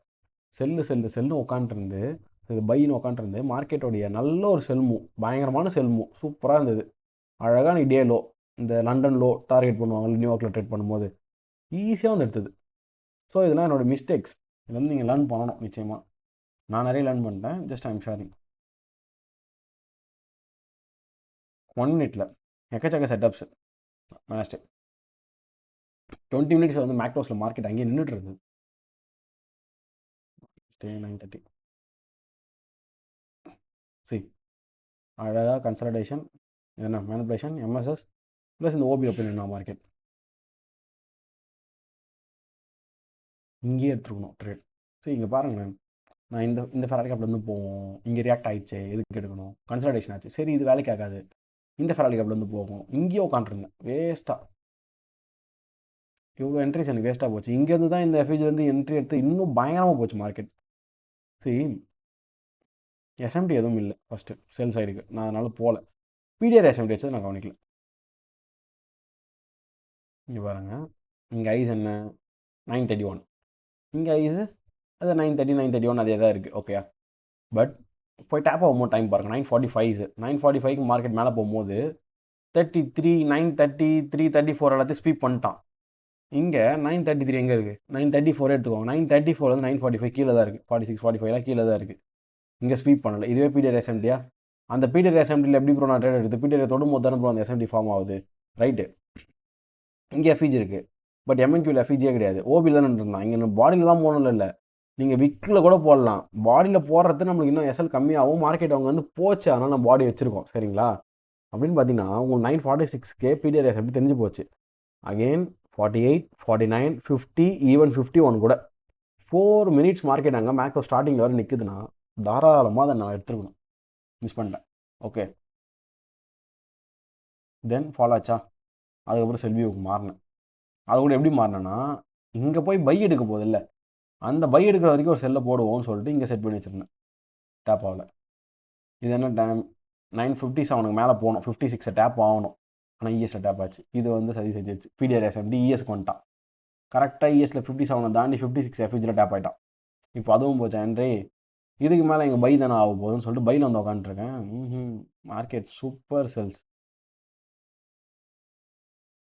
[SPEAKER 1] செல்லு உட்காந்துருந்து, இது பைன்னு உட்காந்துருந்து மார்க்கெட்டோடைய நல்ல ஒரு செல்மூ, பயங்கரமான செல்மூ, சூப்பராக இருந்தது. அழகான டே லோ, இந்த லண்டன் லோ டார்கெட் பண்ணுவாங்க நியூயார்க்கில் ட்ரேட் பண்ணும்போது ஈஸியாக வந்து எடுத்தது. ஸோ இதெல்லாம் என்னோட மிஸ்டேக்ஸ். இது வந்து நீங்கள் லேர்ன் பண்ணணும் நிச்சயமாக. நான் நிறைய லேர்ன் பண்ணிட்டேன், ஜஸ்ட் ஐம் ஷேரிங். 1 மினிட்ல எக்கச்சக்க செட்டப்ஸ் மேஸ்ட்டு. 20 மினிட்ஸ் வந்து மேக்ரோஸில் மார்க்கெட் அங்கேயே நின்றுட்டு இருந்தது. ஸ்டே 9:30. சி அழகாக கன்சல்டேஷன், என்ன மேனிபுலேஷன், எம்எஸ்எஸ் ப்ளஸ் இந்த ஓபி ஒப்பீனியன் மார்க்கெட் இங்கேயே எடுத்துருக்கணும் ட்ரேட். சரி இங்கே பாருங்களேன், நான் இந்த ஃபெராரி கேப்லேருந்து போவோம், இங்கே ரியாக்ட் ஆகிடுச்சு, எதுக்கு எடுக்கணும், கன்சல்டேஷன் ஆச்சு, சரி இது வேலைக்கு ஆகாது, இந்த ஃபெராரி கேப்லேருந்து போகும், இங்கேயே உட்காந்துருந்தேன் வேஸ்ட்டாக. இவ்வளோ என்ட்ரிஸ் எனக்கு வேஸ்ட்டாக போச்சு. இங்கேருந்து தான் இந்த எஃபிஜிலேருந்து என்ட்ரி எடுத்து இன்னும் பயங்கரமாக போச்சு மார்க்கெட். சரி, எஸ்எம்டி எதுவும் இல்லை ஃபஸ்ட்டு செல் சைடுக்கு, நான் அதனால் போகல. பிடிஆர் எஸ்எம்டி வச்சது நான் கவனிக்கல. இங்கே பாருங்க, இங்கே ஐஸ் என்ன 931, இங்கே ஐஸு அது 930 931 அதே தான் இருக்குது. ஓகே, பட் போய் டேப் ஆகும்போது டைம் பாருங்கள், 9:45. 9:45க்கு மார்க்கெட் மேலே போகும்போது 33 9:30 3:34 எல்லாத்தையும் ஸ்வீப் பண்ணிட்டான். இங்கே 9:33 எங்கே இருக்குது, 9:34 எடுத்துக்கோங்க. 9:34 வந்து 9:45 கீழே தான் இருக்குது, 46 45 கீழே தான் இருக்குது. இங்கே ஸ்வீப் பண்ணலை. இதுவே பிடிஆர் எஸ்எம்டியா? அந்த பிடிஆர் எஸ்எம்டியில் எப்படி ப்ரோ நான் ட்ரேட் எடுத்து பிடிஆர் தொடும்போது தானே ப்ரோ அந்த எஸ்எம்டி ஃபார்ம் ஆகுது, ரைட்டு? இங்கே எஃபிஜி இருக்குது, பட் எம்என்கியூவில் எஃபிஜியே கிடையாது. ஓபியில் தான் இருந்தான். இங்கே பாடியில் தான் போகணும் இல்லை, நீங்கள் விக்கில் கூட போடலாம். பாடியில் போடுறது நம்மளுக்கு இன்னும் எஸ்எல் கம்மியாகும். மார்க்கெட் அவங்க வந்து போச்சு, அதனால் நம்ம பாடி வச்சுருக்கோம். சரிங்களா? அப்படின்னு பார்த்தீங்கன்னா உங்களுக்கு 9:46 பிடிஆர் எஸ்எம்டி தெரிஞ்சு போச்சு. அகெயின் 48 49 50 ஈவன் 51 கூட 4 மினிட்ஸ் மார்க்கெட் அங்கே மேக்ரோ ஸ்டார்டிங்கில் வர நிற்குதுன்னா தாராளமாக அதை நான் எடுத்துருக்கணும். மிஸ் பண்ணிட்டேன். ஓகே, தென் ஃபாலோ ஆச்சா? அதுக்கப்புறம் செல்வியூக்கு மாறினேன். அது கூட எப்படி மாறினேன்னா, இங்கே போய் பை எடுக்க போகுது இல்லை, அந்த பை எடுக்கிற வரைக்கும் ஒரு செல்லை போடுவோம்னு சொல்லிட்டு இங்கே செட் பண்ணி வச்சுருந்தேன். டேப் ஆகல. இது என்ன டைம் 9:57 மேலே போகணும், 56 டேப் ஆகணும், ஆனால் இஎஸ்ல டேப் ஆச்சு. இது வந்து சரி செஞ்சிருச்சு. பிடிஆர் எஸ்எம்டி இஎஸ்க்கு வந்துட்டான். கரெக்டாக இஎஸ்ல 57 தாண்டி 56 எஃபிஜியில் டேப் ஆகிட்டான். இப்போ அதுவும் போச்சா என்ட்ரி. இதுக்கு மேலே இங்கே பை தானே ஆக போகுதுன்னு சொல்லிட்டு பையில் வந்து உட்காந்துருக்கேன். மார்க்கெட் சூப்பர் செல்ஸ்,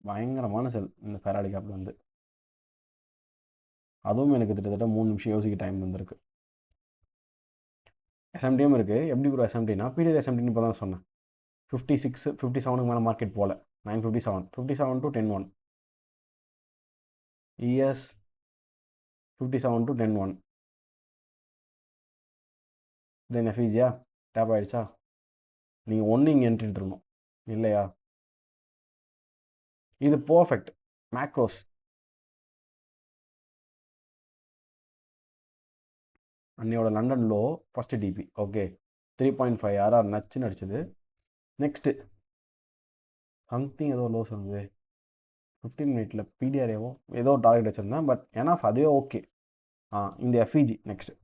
[SPEAKER 1] பயங்கரமான செல் இந்த ஃபெராரி கேப்பில் வந்து. அதுவும் எனக்கு கிட்டத்தட்ட 3 நிமிஷம் யோசிக்க டைம் வந்திருக்கு. எஸ்எம்டியும் இருக்குது. எப்படி ப்ரோ எஸ்எம்டினா பிடிஆர் எஸ்எம்டின்னு இப்போ தான் சொன்னேன். 56 57க்கு மேலே மார்க்கெட் போகல. 9:57 57 to 10:1 இஎஸ் 57 to 10:1 தென் எஃபிஜியா டேப் ஆகிடுச்சா? நீங்கள் ஒன்று இங்கே என்ட்ரி எடுத்துருக்கணும் இல்லையா? இது பர்ஃபெக்ட் மேக்ரோஸ். அன்னையோட London low first TP. Okay, 3.5 RR நச்சுன்னு அடிச்சது. நெக்ஸ்ட்டு சம்திங் ஏதோ லோ சொல்லுது 15 மினிட்ல பிடிஆர் ஏதோ டார்கெட் வச்சுருந்தேன், பட் ஏன்னா அதுவே ஓகே. இந்த எஃப்இஜி நெக்ஸ்ட்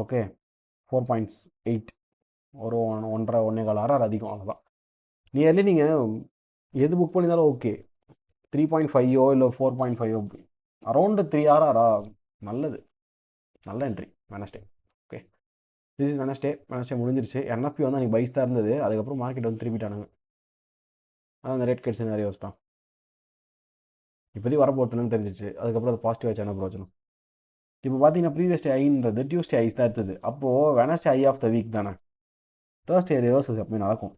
[SPEAKER 1] ஓகே 4.8 ஒரு 1.5 அதிகம் அவ்வளோதான். நியர்லி நீங்கள் எது புக் பண்ணியிருந்தாலும் ஓகே 3.5 இல்லை 4.5 அரௌண்டு 3 நல்லது, நல்ல entry Wednesday. Okay, this is Wednesday முடிஞ்சிருச்சு. என்எஃப்பி வந்து அன்றைக்கி பைஸ் தான் இருந்தது, அதுக்கப்புறம் மார்க்கெட் வந்து திருப்பிட்டானுங்க. அதான் அந்த ரேட் கட் சினாரியோஸ் தான் இப்போதைக்கு வரப்போத்துலன்னு தெரிஞ்சிச்சு. அதுக்கப்புறம் அது பாசிட்டிவ் ஆச்சு, என்ன பிரோஜனம். இப்போ பார்த்தீங்கன்னா ப்ரீவியஸ் டே ஐன்றது டியூஸ்டே ஐஸ் தான் எடுத்தது. அப்போது Wednesday high of the week தானே, தேர்ஸ்டே ரிவர்சல்ஸ் எப்பவுமே நடக்கும்.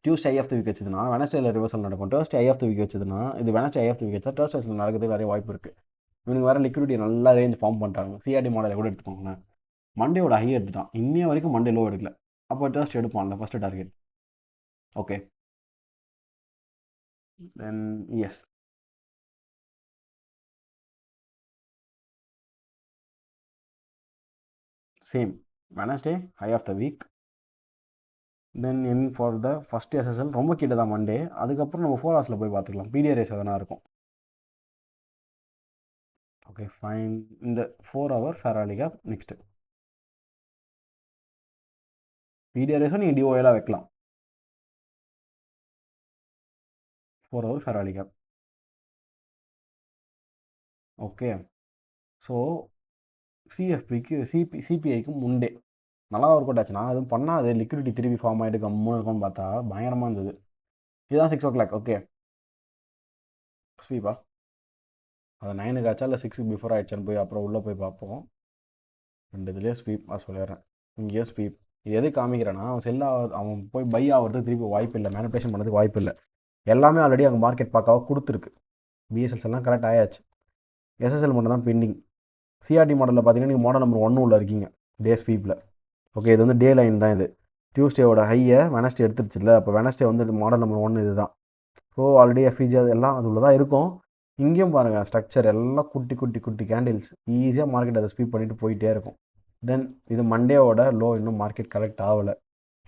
[SPEAKER 1] Tuesday high of the week வச்சதுன்னா வெனஸ்டேல ரிவர்சல் நடக்கும். Thursday high of the week வச்சதுன்னா இது Wednesday high of the week வச்சா தேர்ஸ்டேஸில் நடக்கிறதுக்கு நிறைய வாய்ப்பு இருக்குது. இவனுக்கு வேறு லிக்விடிட்டி நல்லா ரேஞ்ச் ஃபார்ம் பண்ணிட்டாங்க. சிஆர்டி மாடலை கூட எடுத்துக்கோங்களேன், மண்டேயோட ஹை எடுத்துட்டான், இன்னைய வரைக்கும் மண்டே லோ எடுக்கல. அப்போ தேர்ஸ்டே எடுப்பான்ல first target. Okay, then ES same Wednesday high of the week. Then என் ஃபார் த ஃபஸ்ட் எஸ்எஸ்எல் ரொம்ப கிட்ட தான் மண்டே. அதுக்கப்புறம் நம்ம 4 ஹவர்ஸில் போய் பார்த்துக்கலாம், பிடிஆர்எஸ் எதனா இருக்கும். ஓகே ஃபைன், இந்த 4 ஹவர் ஃபேராலி கேப். நெக்ஸ்ட்டு பிடிஆர்எஸும் நீங்கள் டிஓஎலாக வைக்கலாம். 4 ஹவர் ஃபேராலி கேப். ஓகே, ஸோ சிஎஃபிக்கு சிபிஐக்கு முண்டே நல்லா ஒர்க் அவுட் ஆச்சு. நான் எதுவும் பண்ணாது, லிக்விடிட்டி திருப்பி ஃபார்ம் ஆகிட்டு கம்முன்னு இருக்கும்னு பார்த்தா பயங்கரமாக இருந்தது. இதுதான் 6 o'clock. ஓகே, ஸ்வீப்பா அது 9 ஆச்சா இல்லை 6 பிஃபோர் ஆகிடுச்சான்னு போய் அப்புறம் உள்ளே போய் பார்ப்போம். 2 இதுலேயே ஸ்வீப் நான் சொல்லிடுறேன். இங்கேயே ஸ்வீப். இது எது காமிக்கிறேன்னா அவன் போய் பை ஆகிறதுக்கு திருப்பி வாய்ப்பு இல்லை, மேனிபுலேஷன் பண்ணுறதுக்கு வாய்ப்பு இல்லை. எல்லாமே ஆல்ரெடி அங்கே மார்க்கெட் பார்க்காவ கொடுத்துருக்கு. பிஎஸ்எல்ஸ் எல்லாம் கரெக்ட் ஆயாச்சு, எஸ்எஸ்எல் மட்டும் தான் பெண்டிங். சிஆர்டி மாடலில் பார்த்தீங்கன்னா நீங்கள் மாடல் நம்பர் 1 உள்ள இருக்கீங்க டே ஸ்வீப்பில். ஓகே, இது வந்து டே லைன் தான். இது டியூஸ்டேவோட ஹையை வெனஸ்டே எடுத்துருச்சு இல்லை, அப்போ வெனஸ்டே வந்து மாடல் நம்பர் 1 இது தான். ஸோ ஆல்ரெடி எஃப்இஜி எல்லாம் அது உள்ள தான் இருக்கும். இங்கேயும் பாருங்கள் ஸ்ட்ரக்சர் எல்லாம் குட்டி குட்டி குட்டி கேண்டில்ஸ், ஈஸியாக மார்க்கெட் அதை ஸ்வீப் பண்ணிட்டு போயிட்டே இருக்கும். தென் இது மண்டேவோட லோ, இன்னும் மார்க்கெட் கரெக்ட் ஆகலை.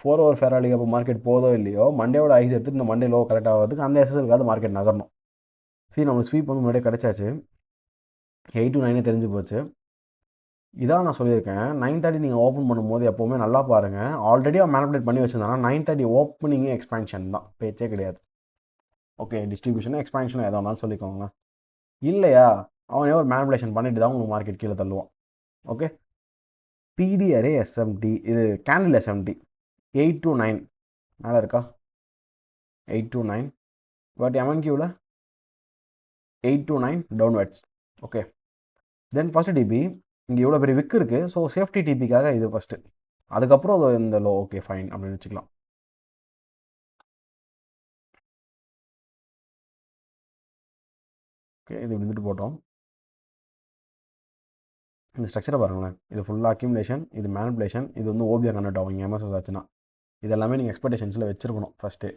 [SPEAKER 1] 4 ஹவர் ஃபேராலி அப்போ மார்க்கெட் போதோ இல்லையோ, மண்டேவோட ஐஸ் எடுத்துட்டு இந்த மண்டே லோ கரெக்ட் ஆகிறதுக்கு அந்த எஸ்எஸ்எல்காவது மார்க்கெட் நகரணும். சரி, நம்ம ஸ்வீப் வந்து முன்னாடியே கிடச்சாச்சு. 8 to 9 தெரிஞ்சு போச்சு. இதான் நான் சொல்லியிருக்கேன், 9:30 நீங்கள் ஓப்பன் பண்ணும்போது எப்போவுமே நல்லா பாருங்கள். ஆல்ரெடி அவன் மேனிபுலேட் பண்ணி வச்சுருந்தானா 9:30 ஓப்பனிங்கே எக்ஸ்பேன்ஷன் தான், பேச்சே கிடையாது. ஓகே, டிஸ்ட்ரிபியூஷனும் எக்ஸ்பேன்ஷனும் எதாக இருந்தாலும் சொல்லிக்கோங்க. இல்லையா அவனே ஒரு மேனிபுலேஷன் பண்ணிட்டு தான் உங்களுக்கு மார்க்கெட் கீழே தள்ளுவான். ஓகே, பிடிஆர்ஏ எஸ்எம்டி, இது கேண்டில் எஸ்எம்டி 8 to 9 மேலே இருக்கா, 8 to 9. பட் எம்என்கியூவில் 8 to 9 downwards. Okay, then first TP இங்கே இவ்வளோ பெரிய விக்கு இருக்குது. ஸோ சேஃப்டி டிபிக்காக இது ஃபஸ்ட்டு, அதுக்கப்புறம் இந்த லோ. ஓகே ஃபைன் அப்படின்னு வச்சுக்கலாம். ஓகே, இது விழுந்துட்டு போட்டோம். இந்த ஸ்ட்ரக்சரை பாருங்களேன், இது ஃபுல்லாக அக்யூமுலேஷன், இது மேனிபுலேஷன், இது வந்து ஓபியா கன்வெர்ட் ஆகும் இங்கே எம்எஸ்எஸ் ஆச்சுன்னா. இது எல்லாமே நீங்கள் எக்ஸ்பெக்டேஷன்ஸில் வச்சுருக்கணும் ஃபஸ்ட்டு,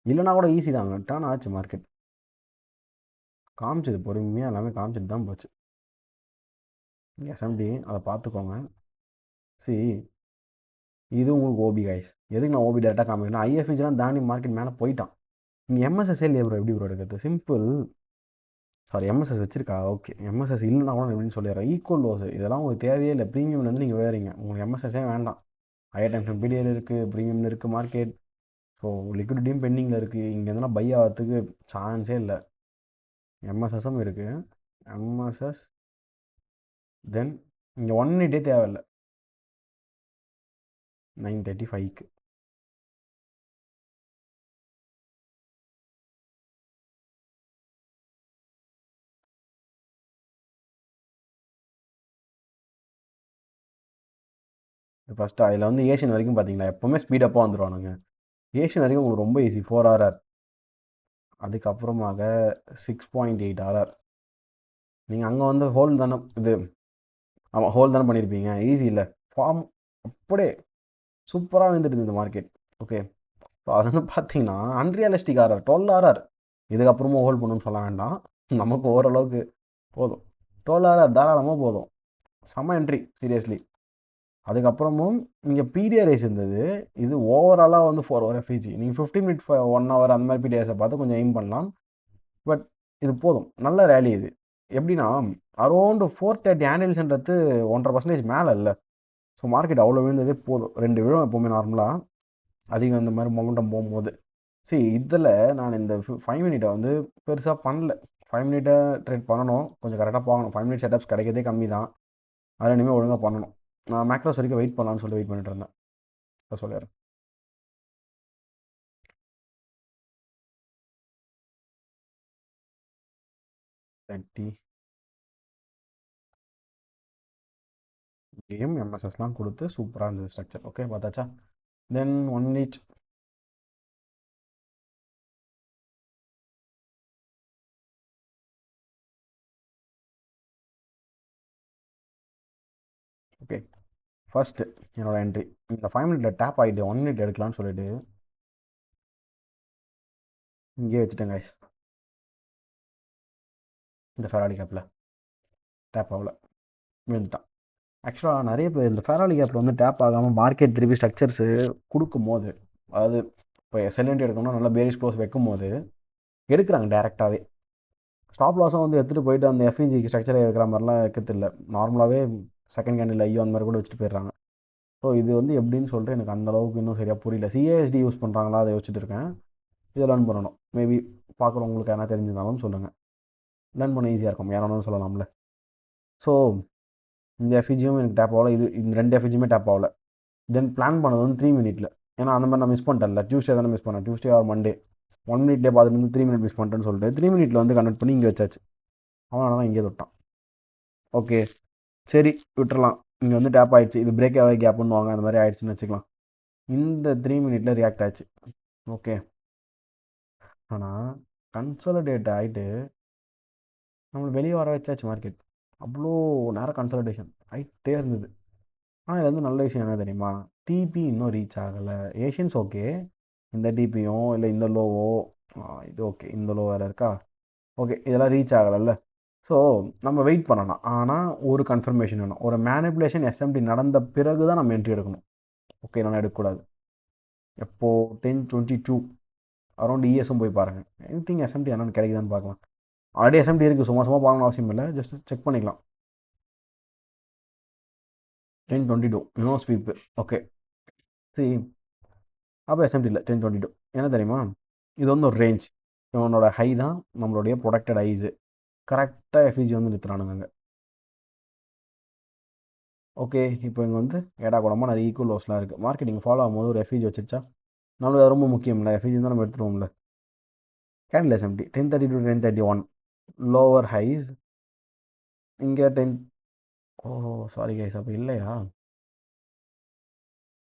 [SPEAKER 1] இல்லைனா கூட ஈஸி தாங்க. டர்ன் ஆச்சு, மார்க்கெட் காமிச்சிது பொறுமையாக, எல்லாமே காமிச்சிட்டு தான் போச்சு. எஸ்எம்டி அதை பார்த்துக்கோங்க. இது உங்களுக்கு ஓபி கைஸ். எதுக்கு நான் ஓபி டேரெக்டாக காமிக்கிறேன்னா ஐஎஃப்இஜிலாம் தாண்டி மார்க்கெட் மேலே போயிட்டான். இங்கே எம்எஸ்எஸ் இல்லையா ப்ரோ, எப்படி ப்ரோ எடுக்கிறது? சிம்பிள். சாரி, எம்எஸ்எஸ் வச்சிருக்கா. ஓகே, எம்எஸ்எஸ் இல்லைனா கூட எப்படின்னு சொல்லிடுறேன். ஈக்குவல் லோஸ் இதெல்லாம் உங்களுக்கு தேவையே இல்லை. ப்ரீமியம்லேருந்து நீங்கள் வேறீங்க, உங்களுக்கு எம்எஸ்எஸ்ஸே வேண்டாம். ஹையர் டைம் பிடிஎல் இருக்குது, ப்ரீமியமில் இருக்குது மார்க்கெட். ஸோ லிக்விடிட்டியும் பெண்டிங்கில் இருக்குது. இங்கே எதுனா பை ஆகிறதுக்கு சான்ஸே இல்லை. எம்எஸ்எஸும் இருக்குது, எம்எஸ்எஸ். தென் இங்கே 1 மினிட்டே தேவையில்லை, 9:35க்கு. ஃபஸ்ட்டு அதில் வந்து ஏஷியன் வரைக்கும் பார்த்தீங்களா, எப்போவுமே ஸ்பீடப்பாக வந்துடுவானுங்க. ஏஷியன் வரைக்கும் உங்களுக்கு ரொம்ப ஈஸி, 4 RR. அதுக்கப்புறமாக 6.8 RR. நீங்கள் அங்கே வந்து ஹோல் தானே இது, ஆமாம் ஹோல் தானே பண்ணியிருப்பீங்க, ஈஸி இல்லை. ஃபார்ம் அப்படியே சூப்பராக வந்துடுது இந்த மார்க்கெட். ஓகே, ஸோ அது வந்து பார்த்தீங்கன்னா அன்ரியலிஸ்டிக் RR 12 RR. இதுக்கப்புறமும் ஹோல்ட் பண்ணணும்னு சொல்ல வேண்டாம், நமக்கு ஓரளவுக்கு போதும். 12 RR தாராளமாக போதும், செம்ம என்ட்ரி சீரியஸ்லி. அதுக்கப்புறமும் இங்கே பிடிஆர்எஸ் இருந்தது. இது ஓவராலாக வந்து 4 ஹவர் எஃப்இஜி. நீங்கள் 15 மினிட் 1 ஹவர் அந்த மாதிரி பிடிஆர்எஸை பார்த்து கொஞ்சம் எய்ம் பண்ணலாம். பட் இது போதும், நல்ல ரேலி இது. எப்படின்னா அரௌண்ட் 430 ஆனலிஸ்ன்றது 1.5% மேலே இல்லை. ஸோ மார்க்கெட் அவ்வளோ விழுந்ததே போதும். 2 விழும் எப்போவுமே நார்மலாக அதிகம் இந்த மாதிரி மொமெண்டம் போகும்போது. சரி, இதில் நான் இந்த 5 மினிட்டை வந்து பெருசாக பண்ணல. 5 மினிட்டை ட்ரேட் பண்ணணும், கொஞ்சம் கரெக்டாக பார்க்கணும். 5 மினிட் செட்டப்ஸ் கிடைக்கிறதே கம்மி தான், அதில் இனிமேல் ஒழுங்காக பண்ணணும். நான் மேக்ரோஸ் வரைக்கும் வெயிட் பண்ணலான்னு சொல்லி வெயிட் பண்ணிட்டு இருந்தேன். அதை சொல்லிடுறேன். 30 கேம் எம்எஸ்எஸ்லாம் கொடுத்து சூப்பராக இருந்தது ஸ்ட்ரக்சர். ஓகே, பார்த்தாச்சா? தென் 1 மினிட். ஓகே, ஃபர்ஸ்ட்டு என்னோட என்ட்ரி இந்த 5 மினிட்ல டேப் ஆகிட்டு 1 மினிட் எடுக்கலாம்னு சொல்லிட்டு இங்கேயே வச்சுட்டேன் கைஸ். இந்த ஃபெராரி கேப்பில் டேப் ஆகல, விழுந்துட்டான். ஆக்சுவலாக நிறைய பேர் இந்த ஃபெராரி கேப்பில் வந்து டேப் ஆகாமல் மார்க்கெட் திருப்பி ஸ்ட்ரக்சர்ஸு கொடுக்கும் போது, அதாவது இப்போ செல்லெண்ட் எடுக்கணும்னா நல்லா பேரிஷ் க்ளோஸ் வைக்கும் போது எடுக்கிறாங்க டேரெக்டாகவே. ஸ்டாப் லாஸும் வந்து எடுத்துகிட்டு போயிட்டு அந்த எஃப்இஜிக்கு ஸ்ட்ரக்சரை வைக்கிற மாதிரிலாம் வைக்கிறது இல்லை. நார்மலாகவே செகண்ட் கேண்டில் ஐயோ அந்த மாதிரி கூட வச்சுட்டு போயிடுறாங்க. ஸோ இது வந்து எப்படின்னு சொல்லிட்டு எனக்கு அந்தளவுக்கு இன்னும் சரியாக புரியல. சிஏஎஸ்டி யூஸ் பண்ணுறாங்களா, அதை யோசிச்சுட்டு இருக்கேன். இதை லேர்ன் பண்ணணும். மேபி பார்க்குறவங்களுக்கு என்ன தெரிஞ்சிருந்தாலும் சொல்லுங்கள். லேர்ன் பண்ண ஈஸியாக இருக்கும், யாராலும் சொல்லலாம்ல. ஸோ இந்த எஃப்இஜியும் எனக்கு டேப் ஆகல, இந்த 2 எஃப்இஜியுமே டேப் ஆகல. தென் பிளான் பண்ணது வந்து 3 மினிட்ல. ஏன்னா அந்த மாதிரி நான் மிஸ் பண்ணிட்டேன்ல, டியூஸ்டே தானே மிஸ் பண்ணேன். டியூஸ்டே ஆர் மண்டே 1 மினிட்லேயே பார்த்துட்டு வந்து 3 மினிட் மிஸ் பண்ணிட்டேன்னு சொல்லிட்டு 3 மினிட்ல வந்து கனெக்ட் பண்ணி இங்கே வச்சாச்சு. அவன் தான் இங்கே தொட்டான். ஓகே சரி, விட்டுறலாம். இங்கே வந்து டேப் ஆகிடுச்சு, இது பிரேக் ஆகி கேப் பண்ணுவாங்க, அந்த மாதிரி ஆயிடுச்சுன்னு வச்சுக்கலாம். இந்த 3 மினிட்ல ரியாக்ட் ஆச்சு. ஓகே, ஆனால் கன்சாலிடேட் ஆகிட்டு நம்மளை வெளியே வர வச்சாச்சு மார்க்கெட். அவ்வளோ நேரம் கன்சாலிடேஷன் ஆகிட்டே இருந்தது. ஆனால் இது வந்து நல்ல விஷயம் என்ன தெரியுமா, டிபி இன்னும் ரீச் ஆகலை. ஏஷியன்ஸ் ஓகே, இந்த டிபியும் இல்லை இந்த லோவோ, இது ஓகே, இந்த லோ வேறு இருக்கா, ஓகே இதெல்லாம் ரீச் ஆகலைல்ல. ஸோ நம்ம வெயிட் பண்ணலாம். ஆனால் ஒரு கன்ஃபர்மேஷன் வேணும், ஒரு மேனிப்புலேஷன் எஸ்எம்டி நடந்த பிறகு தான் நம்ம என்ட்ரி எடுக்கணும். ஓகே, நான் எடுக்கக்கூடாது. எப்போது 10:22 அரௌண்ட் இஎஸும் போய் பாருங்கள். எனி திங் எஸ்எம்டி என்னென்னு கிடைக்குதான்னு பார்க்கலாம். ஆல்ரெடி எஸ்எம்டி இருக்குது, சும்மா சும்மா பார்க்கணும் அவசியம் இல்லை, ஜஸ்ட் செக் பண்ணிக்கலாம். 10:22 நோ ஸ்வீப்பு. ஓகே சரி, அப்போ எஸ்எம்டி இல்லை 10:22. என்ன தெரியுமா, இது வந்து ஒரு ரேஞ்ச். இவனோட ஹை தான் நம்மளுடைய ப்ரொடக்டட் ஹைஸு. கரெக்டாக எஃப்இஜி வந்து நிறுத்துறானுங்க. ஓகே, இப்போ இங்கே வந்து ஏடா கூடமாக நிறைய ஈக்குவல் லோஸ்லாம் இருக்குது. மார்க்கெட்டிங் ஃபாலோ ஆகும்போது ஒரு எஃப்இஜி வச்சுருச்சா நம்மளுக்கு அது ரொம்ப முக்கியம்ல. எஃப்இஜி தான் நம்ம எடுத்துருவோம்ல. Candle SMT 10:32 to 10:31 lower highs. இங்கே 10. ஓ சாரி கைஸ், அப்போ இல்லையா,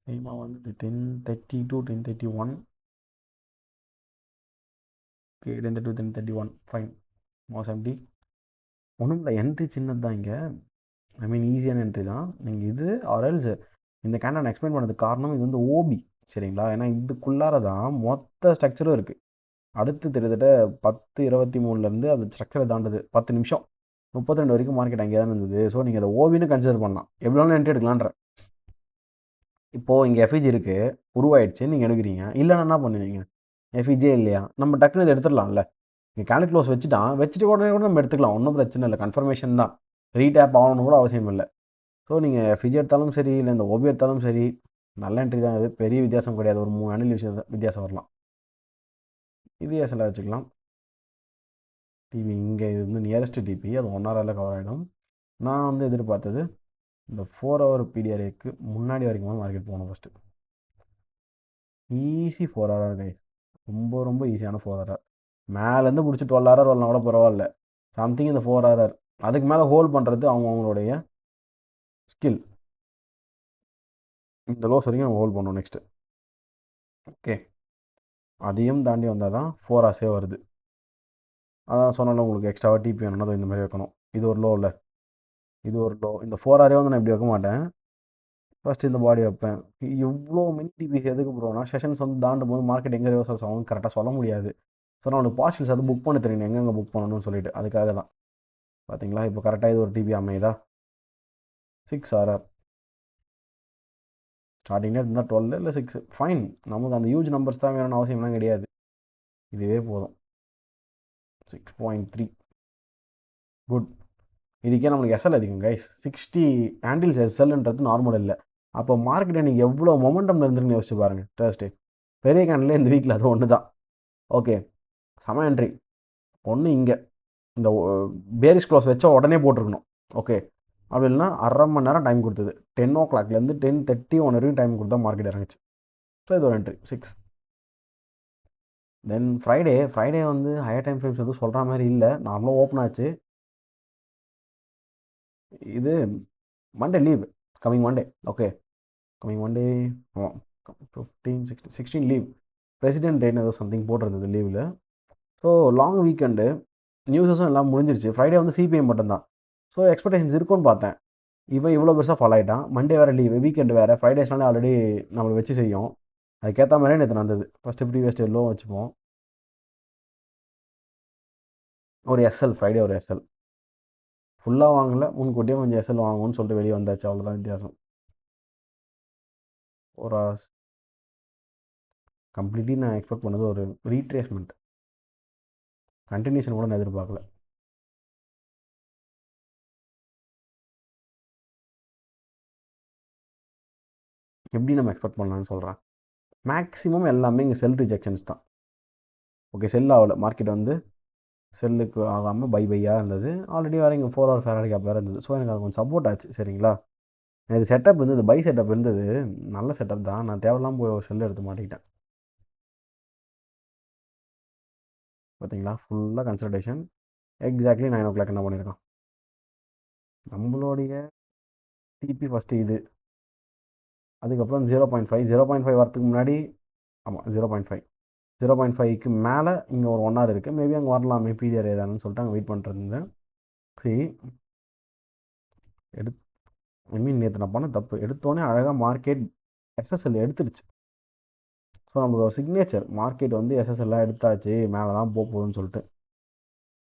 [SPEAKER 1] சேமாக வந்து 10:30 to 10:31. Okay 10:30 to 10:31 fine. மோஸ் எம்டி ஒன்றும் இல்லை, என்ட்ரி சின்னது தான் இங்கே. ஐ மீன் ஈஸியான என்ட்ரி தான். நீங்கள் இது ஆர்எல்ஸ் இந்த கேண்டை நான் எக்ஸ்பிளைன் பண்ணதுக்கு காரணம் இது வந்து ஓபி, சரிங்களா. ஏன்னா இதுக்குள்ளார தான் மொத்த ஸ்ட்ரக்சரும் இருக்குது. அடுத்து கிட்டத்தட்ட 10:23 அது ஸ்ட்ரக்சரை தாண்டுது. 10 நிமிஷம் 32 வரைக்கும் மார்க்கெட் அங்கே தான் இருந்தது. ஸோ நீங்கள் அதை ஓபின்னு கன்சிடர் பண்ணலாம், எவ்வளோ வேணாலும் என்ட்ரி எடுக்கலான்ற. இப்போது இங்கே எஃப்இஜி இருக்குது, உருவாயிடுச்சு, நீங்கள் எடுக்கிறீங்க. இல்லைன்னா என்ன பண்ணுவீங்க, எஃப்இஜே இல்லையா, நம்ம டக்குனு இதை எடுத்துடலாம்ல. இங்கே கேண்டில் க்ளோஸ் வச்சுட்டு உடனே கூட நம்ம எடுத்துக்கலாம், ஒன்றும் பிரச்சனை இல்லை. கன்ஃபர்மேஷன் தான், ரீடேப் ஆகணும்னு கூட அவசியம் இல்லை. ஸோ நீங்கள் எஃப்இஜி எடுத்தாலும் சரி, இல்லை இந்த ஓபி எடுத்தாலும் சரி, நல்ல என்ட்ரி தான். இது பெரிய வித்தியாசம் கிடையாது, ஒரு 3 ஆண்டில் வித்தியாசம் வரலாம். இவிஎஸ்எல் வச்சுக்கலாம். டிவி இங்கே இது வந்து நியரஸ்ட் டிபி, அது 1 ஹவரில் கவர் ஆகிடும். நான் வந்து எதிர்பார்த்தது இந்த 4 ஹவர் பிடிஆர்ஏக்கு முன்னாடி வரைக்கும் மார்க்கெட் போகணும் ஃபஸ்ட்டு. ஈஸி 4 ஹவர் கைஸ், ரொம்ப ரொம்ப ஈஸியான 4 ஹவர். மேலேருந்து பிடிச்சி 12 ஹவர் வரலாம் கூட பரவாயில்ல, சம்திங் இந்த 4 ஹவர். அதுக்கு மேலே ஹோல்ட் பண்ணுறது அவங்களுடைய ஸ்கில். இந்த லோஸ் வரைக்கும் நம்ம ஹோல்ட் பண்ணணும் நெக்ஸ்ட்டு. ஓகே, அதையும் தாண்டி வந்தால் தான் 4 ஹவர்ஸே வருது. அதான் சொன்னாலும் உங்களுக்கு எக்ஸ்ட்ராவாக டிபி வேணும்னா இந்த மாதிரி வைக்கணும். இது ஒரு லோ இல்லை, இது ஒரு லோ. இந்த 4 ஹவரே வந்து நான் இப்படி வைக்க மாட்டேன், ஃபஸ்ட்டு இந்த பாடி வைப்பேன். இவ்வளோ மினி டிபிஸ் எதுக்கு ப்ரோனா, செஷன்ஸ் வந்து தாண்டும் போது மார்க்கெட் எங்கே ரிவர்சல்ஸ் ஆகும் கரெக்டாக சொல்ல முடியாது. ஸோ நான் உனக்கு பார்ஷல்ஸ் அது புக் பண்ண தெரியும், எங்கெங்கே புக் பண்ணணும்னு சொல்லிட்டு, அதுக்காக தான். பார்த்தீங்களா, இப்போ கரெக்டாக இது ஒரு டிபி அமைதா, 6 ஆர்ஆர். ஸ்டார்டிங்கே இருந்தால் 12 இல்லை 6 ஃபைன். நமக்கு அந்த ஹியூஜ் நம்பர்ஸ் தான் வேணும்னு அவசியம்லாம் கிடையாது, இதுவே போதும். 6.3 குட். இதுக்கே நம்மளுக்கு எஸ்எல் அதிகம் கைஸ். 60 ஹேண்டில்ஸ் எஸ்எல்ன்றது நார்மல் இல்லை. அப்போ மார்க்கெட் அன்றைக்கி எவ்வளோ மொமெண்டம் இருந்துருன்னு யோசிச்சு பாருங்கள். தேர்ஸ்டே பெரிய கேண்டில் இந்த வீக்கில் அது ஒன்று தான். ஓகே, செம என்ட்ரி ஒன்று இங்கே இந்த பேரிஸ் க்ளோஸ் வச்சா உடனே போட்டிருக்கணும். ஓகே, அப்படி இல்லைன்னா அரை மணி நேரம் டைம் கொடுத்தது. 10 o'clockலேருந்து 10:31 வரைக்கும் டைம் கொடுத்தா மார்க்கெட் இறங்குச்சு. ஸோ இது ஒரு என்ட்ரி 6. தென் ஃப்ரைடே வந்து ஹையர் டைம் ஃப்ரேம்ஸ் எதுவும் சொல்கிற மாதிரி இல்லை, நார்மலாக ஓப்பன் ஆச்சு. இது Monday leave, coming Monday. Okay, coming Monday 15, 16 leave. President டேன்னு ஏதோ சம்திங் போட்டிருந்தது லீவில். ஸோ லாங் வீக்கெண்டு, நியூஸஸும் எல்லாம் முடிஞ்சிருச்சு. ஃப்ரைடே வந்து சிபிஐ மட்டும்தான். ஸோ எக்ஸ்பெக்டேஷன்ஸ் இருக்கும்னு பார்த்தேன். இவன் இவ்வளோ பெருசாக ஃபாலோ ஆகிட்டான். மண்டே வேறு லீவு, வீக்கெண்டு வேறு, ஃப்ரைடேஸ்னாலே ஆல்ரெடி நம்மளை வச்சு செய்யும். அதுக்கேற்ற மாதிரியே நேற்று நடந்தது. ஃபஸ்ட்டு ப்ரீவியஸ் டே லோ வச்சுப்போம். ஒரு எஸ்எல், ஃப்ரைடே ஒரு எஸ்எல் ஃபுல்லாக வாங்கலை, முன்கூட்டியே கொஞ்சம் எஸ்எல் வாங்குவோன்னு சொல்லிட்டு வெளியே வந்தாச்சு. அவ்வளோதான் வித்தியாசம். ஒரு கம்ப்ளீட்லி நான் எக்ஸ்பெக்ட் பண்ணது ஒரு ரீட்ரேஸ்மெண்ட், கண்டினியூஷன் கூட நான் எதிர்பார்க்கல. எப்படி நம்ம எக்ஸ்பெக்ட் பண்ணலான்னு சொல்கிறேன். மேக்ஸிமம் எல்லாமே இங்கே செல் ரிஜெக்ஷன்ஸ் தான். ஓகே, செல் ஆகலை, மார்க்கெட் வந்து செல்லுக்கு ஆகாமல் பையாக இருந்தது. ஆல்ரெடி வேறு இங்கே 4 hour ஃபேரடி கேப் வேறு இருந்தது. ஸோ எனக்கு அது கொஞ்சம் சப்போர்ட் ஆச்சு. சரிங்களா, இது செட்டப் இருந்தது, பை செட்டப் இருந்தது, நல்ல செட்டப் தான். நான் தேவையில்லாமல் போய் செல் எடுத்து மாட்டிக்கிட்டேன். பார்த்தீங்களா, ஃபுல்லாக கன்சல்டேஷன். எக்ஸாக்ட்லி 9 o'clock என்ன பண்ணியிருக்கான் நம்மளுடைய டிபி ஃபஸ்ட்டு இது, அதுக்கப்புறம் 0.5 வரத்துக்கு முன்னாடி, ஆமாம் 0.5க்கு மேலே இங்கே ஒரு 1 hour இருக்குது. மேபி அங்கே வரலாமே, பீரியட் ஏதானு சொல்லிட்டு அங்கே வெயிட் பண்ணிருந்தேன். சரி, நேற்று நான் பண்ண தப்பு, எடுத்தோடனே அழகாக மார்க்கெட் எஸ்எஸ்எல் எடுத்துருச்சு. ஸோ நமக்கு ஒரு சிக்னேச்சர், மார்க்கெட் வந்து எஸ்எஸ்எல்லாம் எடுத்தாச்சு, மேலே தான் போகுதுன்னு சொல்லிட்டு.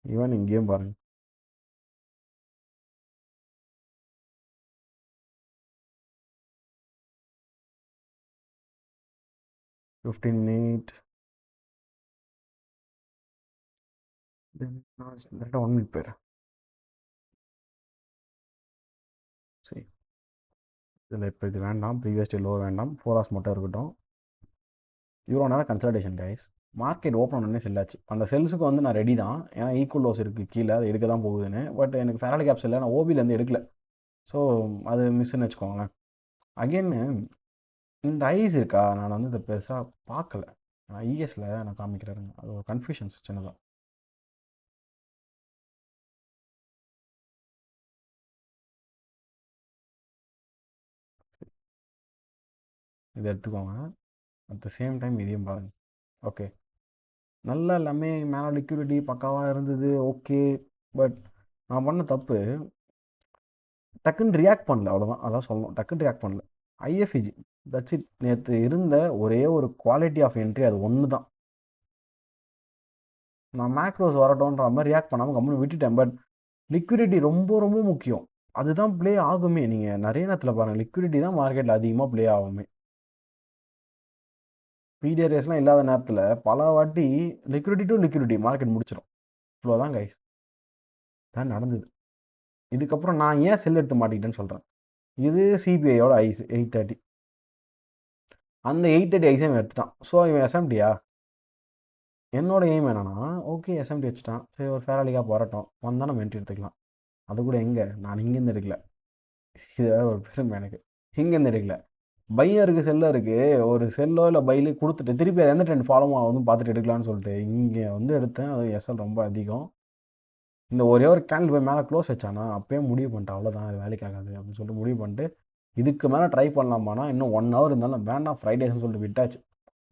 [SPEAKER 1] ஈவன் இங்கேயும் பாருங்கள், 15:08. டேரெக்டாக 1 minute போயிடுறேன். சரி, இதில் இப்போ இது வேண்டாம், ப்ரீவியஸ் டே லோ வேண்டாம், 4 hours மட்டும் இருக்கட்டும். இவ்வளோ நேரம் கன்சல்டேஷன் கைஸ். மார்க்கெட் ஓப்பன் உடனே செல்லாச்சு. அந்த செல்ஸுக்கு வந்து நான் ரெடி தான், ஏன்னா ஈக்குவல் லோஸ் இருக்குது கீழே, அது எடுக்க தான் போகுதுன்னு. பட் எனக்கு ஃபேரடி கேப்ஸ் இல்லை, நான் ஓபிலேருந்து எடுக்கல. ஸோ அது மிஸ்ன்னு வச்சுக்கோங்களேன். அகெயின் இந்த ஐஸ் இருக்கா, நான் வந்து இதை பெருசாக பார்க்கல. இஎஸில் நான் காமிக்கிறேன், அது ஒரு கன்ஃபியூஷன்ஸ் சின்னதாக. இதை எடுத்துக்கோங்க, அட் த சேம் டைம் இதையும் பாருங்கள். ஓகே, நல்லா எல்லாமே மேலே லிக்விடிட்டி பக்காவாக இருந்தது. ஓகே, பட் நான் பண்ண தப்பு, டக்குன்னு ரியாக்ட் பண்ணல, அவ்வளோதான். அதான் சொல்லணும், டக்குன்னு ரியாக்ட் பண்ணல. ஐஎஃப்இஜி, தட்ஸ் இட். நேற்று இருந்த ஒரே ஒரு குவாலிட்டி ஆஃப் என்ட்ரி அது ஒன்று தான். நான் மேக்ரோஸ் வரட்டோன்ற மாதிரி ரியாக்ட் பண்ணாமல் கம்முன்னு விட்டுட்டேன். பட் லிக்விடிட்டி ரொம்ப ரொம்ப முக்கியம், அதுதான் ப்ளே ஆகுமே. நீங்கள் நிறைய நேரத்தில் பாருங்கள், லிக்விடிட்டி தான் மார்க்கெட்டில் அதிகமாக ப்ளே ஆகுமே. பிடிஆர்எஸ்லாம் இல்லாத நேரத்தில் பல வாட்டி லிக்விடிட்டி மார்க்கெட் முடிச்சிடும். இவ்வளோதான் கைஸ், தான் நடந்தது. இதுக்கப்புறம் நான் ஏன் செல் எடுத்து மாட்டிக்கிட்டேன்னு சொல்கிறேன். இது சிபிஐயோட ஐஸ் 8:30, அந்த 8:30 ஐஸே இவன் எடுத்துட்டான். ஸோ இவன் எஸ்எம்டியா, என்னோட எய்ம் என்னன்னா, ஓகே எஸ்எம்டி வச்சுட்டான், சரி ஒரு ஃபேரலிக்காக போராட்டம் வந்தால் நம்ம என்ட்ரி எடுத்துக்கலாம். அது கூட எங்கே, நான் இங்கேருந்து எடுக்கல, இது ஒரு பெருமை எனக்கு. இங்கேருந்து எடுக்கல, பையருக்கு செல்லருக்கு ஒரு செல்லோ இல்லை பையிலே கொடுத்துட்டு திருப்பி அது எந்த ட்ரெண்ட் ஃபாலோ ஆகுதுன்னு பார்த்துட்டு எடுக்கலான்னு சொல்லிட்டு இங்கே வந்து எடுத்தேன். அது எஸ்எல் ரொம்ப அதிகம். இந்த ஒரே ஒரு கேண்டில் போய் மேலே க்ளோஸ் வச்சானா அப்பயே முடிவு பண்ணிட்டேன், அவ்வளோதான் அது வேலைக்கு ஆகாது அப்படின்னு சொல்லிட்டு முடிவு பண்ணிட்டு, இதுக்கு மேலே ட்ரை பண்ணலாமானா இன்னும் 1 hour இருந்தாலும் வேண்டாம் ஃப்ரைடேஸ்னு சொல்லிட்டு விட்டாச்சு.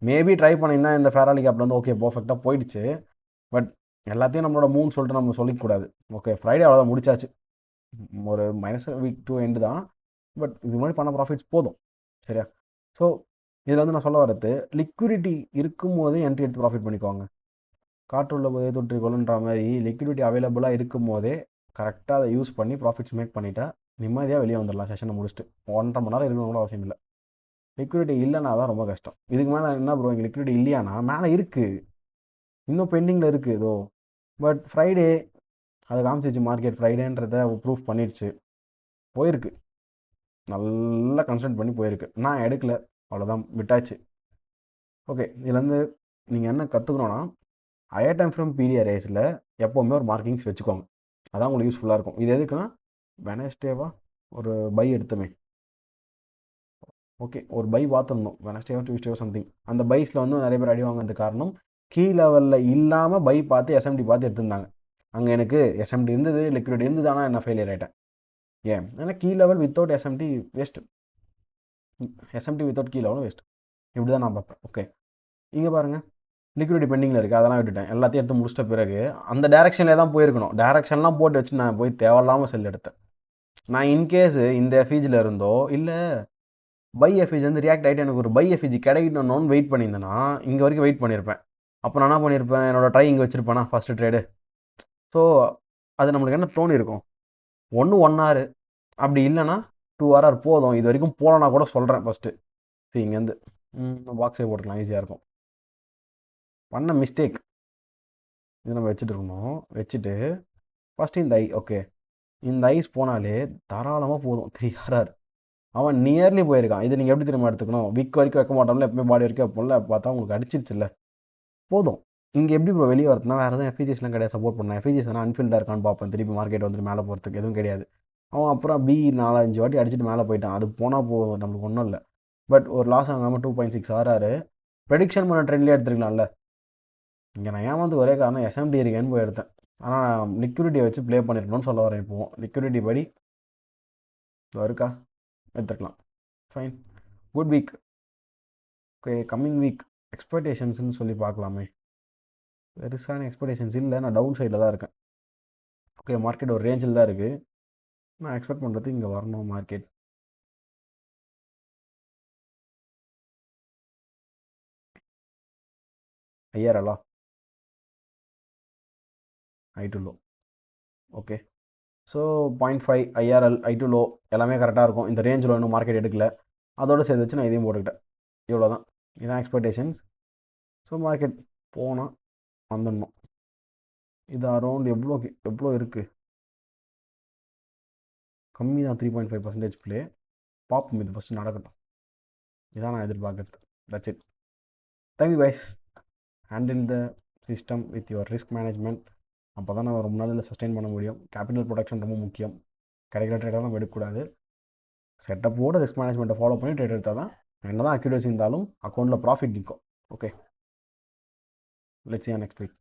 [SPEAKER 1] மேபி ட்ரை பண்ணியிருந்தா இந்த ஃபேராலி கேப்பில் வந்து ஓகே பர்ஃபெக்டாக போயிடுச்சு. பட் எல்லாத்தையும் நம்மளோட மூணு சொல்லிட்டு நம்ம சொல்லிக்கூடாது. ஓகே, ஃப்ரைடே அவ்வளோதான், முடிச்சாச்சு. ஒரு மைனஸ் வீக் 2 எண்டு தான், பட் இது மாதிரி பண்ண ப்ராஃபிட்ஸ் போதும். சரியா, ஸோ இதில் வந்து நான் சொல்ல வரது, லிக்விடிட்டி இருக்கும் போதே என்ட்ரி எடுத்து ப்ராஃபிட் பண்ணிக்குவாங்க. காற்றுள்ள போதே தொற்றிக்கொள்ளுன்ற மாதிரி லிக்விடிட்டி அவைலபிளாக இருக்கும் போதே கரெக்டாக அதை யூஸ் பண்ணி ப்ராஃபிட்ஸ் மேக் பண்ணிட்டா நிம்மதியாக வெளியே வந்துடலாம். செஷனை முடிச்சுட்டு 1.5 மணி நேரம் இருக்கணும் கூட அவசியம் இல்லை. லிக்விடிட்டி இல்லைனா தான் ரொம்ப கஷ்டம். இதுக்கு மேலே என்ன ப்ரோ, இங்கே லிக்விடிட்டி இல்லையானா மேலே இருக்குது, இன்னும் பெண்டிங்கில் இருக்குது ஏதோ. பட் ஃப்ரைடே அது காமிச்சிச்சு மார்க்கெட் ஃப்ரைடேன்றதை ப்ரூஃப் பண்ணிடுச்சு, போயிருக்கு, நல்லா கன்சல்ட் பண்ணி போயிருக்கு. நான் எடுக்கல, அவ்வளோதான், விட்டாச்சு. ஓகே, இதுலேருந்து நீங்கள் என்ன கற்றுக்கணுன்னா, ஹையர் டைம் ஃப்ரேம் பிடிஆர்ஏஸில் எப்போவுமே ஒரு மார்க்கிங்ஸ் வச்சுக்கோங்க. அதான் உங்களுக்கு யூஸ்ஃபுல்லாக இருக்கும். இது எதுக்குன்னா, வெனஸ்டேவா ஒரு பை எடுத்துமே, ஓகே, ஒரு பை பார்த்துருந்தோம் வெனஸ்டேவோ டியூஸ்டேவோ சம்திங். அந்த பைஸில் வந்து நிறைய பேர் அடி வாங்கினது காரணம் கீ லெவலில் இல்லாமல் பை பார்த்து எஸ்எம்டி பார்த்து எடுத்திருந்தாங்க. அங்கே எனக்கு எஸ்எம்டி இருந்தது, லிக்விட் இருந்தது, ஆனால் நான் ஃபெயிலியர் ஆகிட்டேன். ஏன்? ஏன்னா key level without SMT waste, SMT without key லெவலும் வேஸ்ட். இப்படி தான் நான் பார்ப்பேன். ஓகே, இங்கே பாருங்கள், லிக்விடிட்டி பெண்டிங்கில் இருக்குது, அதெல்லாம் விட்டுட்டேன். எல்லாத்தையும் எடுத்து முடிச்சிட்ட பிறகு அந்த டேரெக்ஷனில் தான் போயிருக்கணும். டேரெக்ஷன்லாம் போட்டு வச்சு நான் போய் தேவையில்லாமல் செல் எடுத்தேன். நான் இன்கேஸு இந்த எஃபிஜியில் இருந்தோ இல்லை பை எஃபிஜி வந்து ரியாக்ட் ஆகிட்டு எனக்கு ஒரு பை எஃபிஜி கிடைக்கணும்னு வெயிட் பண்ணியிருந்தேன்னா இங்கே வரைக்கும் வெயிட் பண்ணியிருப்பேன். அப்போ நான் என்ன பண்ணியிருப்பேன், என்னோடய ட்ரை இங்கே வச்சுருப்பேனா ஃபஸ்ட்டு ட்ரேடு. ஸோ அது நம்மளுக்கு என்ன தோணி இருக்கும், ஒன்று 1 hour, அப்படி இல்லைன்னா 2 hour போதும். இது வரைக்கும் போகலன்னா கூட சொல்கிறேன் ஃபஸ்ட்டு. சரி, இங்கேருந்து பாக்ஸே போட்டுக்கலாம், ஈஸியாக இருக்கும். பண்ண மிஸ்டேக் இது நம்ம வச்சுட்டு இருக்கணும். வச்சுட்டு ஃபஸ்ட்டு இந்த ஓகே, இந்த ஐஸ் போனாலே தாராளமாக போதும் 3 hour. அவன் நியர்லி போயிருக்கான். இது நீங்கள் எப்படி திரும்ப எடுத்துக்கணும், வீக் வரைக்கும் வைக்க மாட்டோம்ல, எப்பவுமே பாடி வரைக்கும் வைப்போம்ல, பார்த்தா உங்களுக்கு அடிச்சிருச்சு இல்லை, போதும். இங்கே எப்படி ப்ரோ வெளியே வரதுனா வேறு எதுவும் எஃபிஜிஸ்லாம் கிடையாது சப்போர்ட் பண்ணேன். எஃபிஜிஸ் ஆனால் அன்ஃபில்டாக இருக்கான்னு பார்ப்பேன், திருப்பி மார்க்கெட் வந்துட்டு மேலே போகிறதுக்கு எதுவும் கிடையாது. அவன் அப்புறம் பி 4-5 வாட்டி அடிச்சுட்டு மேலே போயிட்டான். அது போனால் போதும், நம்மளுக்கு ஒன்றும் இல்லை. பட் ஒரு லாஸ் ஆகாமல் 2.6 ஆறாரு ப்ரெடிக்ஷன் பண்ண ட்ரெண்ட்லேயே எடுத்துருக்கலாம்ல. இங்கே நான் ஏமாந்து ஒரே காரணம் எஸ்எம்டி இருக்கேன்னு போய் எடுத்தேன். ஆனால் லிக்விடிட்டியை வச்சு ப்ளே பண்ணியிருக்கணும்னு சொல்ல வரேன். இப்போவும் லிக்விடிட்டி படி இருக்கா, எடுத்துக்கலாம். Fine, good week. Okay, coming week எக்ஸ்பெக்டேஷன்ஸ்னு சொல்லி பார்க்கலாமே. பெருசான எக்ஸ்பெக்டேஷன்ஸ் இல்லை, நான் டவுன் சைடில் தான் இருக்கேன். ஓகே, மார்க்கெட் ஒரு ரேஞ்சில் தான் இருக்குது. நான் எக்ஸ்பெக்ட் பண்ணுறது இங்கே வரணும் மார்க்கெட். ஐஆர்எல்லா high to low. Okay, so 0.5 IRL high to low எல்லாமே கரெக்டாக இருக்கும். இந்த ரேஞ்சில் இன்னும் மார்க்கெட் எடுக்கல, அதோடு சேர்த்து வச்சு நான் இதையும் போட்டுக்கிட்டேன். இவ்வளோ தான், இதுதான் எக்ஸ்பெக்டேஷன்ஸ். ஸோ மார்க்கெட் போனால் வந்துடணும். இது அரௌண்ட் எவ்வளோ இருக்குது, கம்மி தான், 3.5% ப்ளே. பார்ப்போம், இது ஃபஸ்ட்டு நடக்கட்டும். இதான் நான் எதிர்பார்க்குறது. That's it. Thank you guys. Handle the system with your risk management. அப்போ தான் நம்ம ரொம்ப நாளில் சஸ்டெயின் பண்ண முடியும். கேபிட்டல் ப்ரொடக்ஷன் ரொம்ப முக்கியம். கிடைக்கிற ட்ரேடெல்லாம் நம்ம எடுக்கக்கூடாது. செட்டப்போட ரிஸ்க் மேனேஜ்மெண்ட்டை ஃபாலோ பண்ணி ட்ரேட் எடுத்தால் தான் என்ன தான் அக்யூரேசி இருந்தாலும் அக்கௌண்ட்டில் ப்ராஃபிட் நிற்கும். Okay, let's see you next week.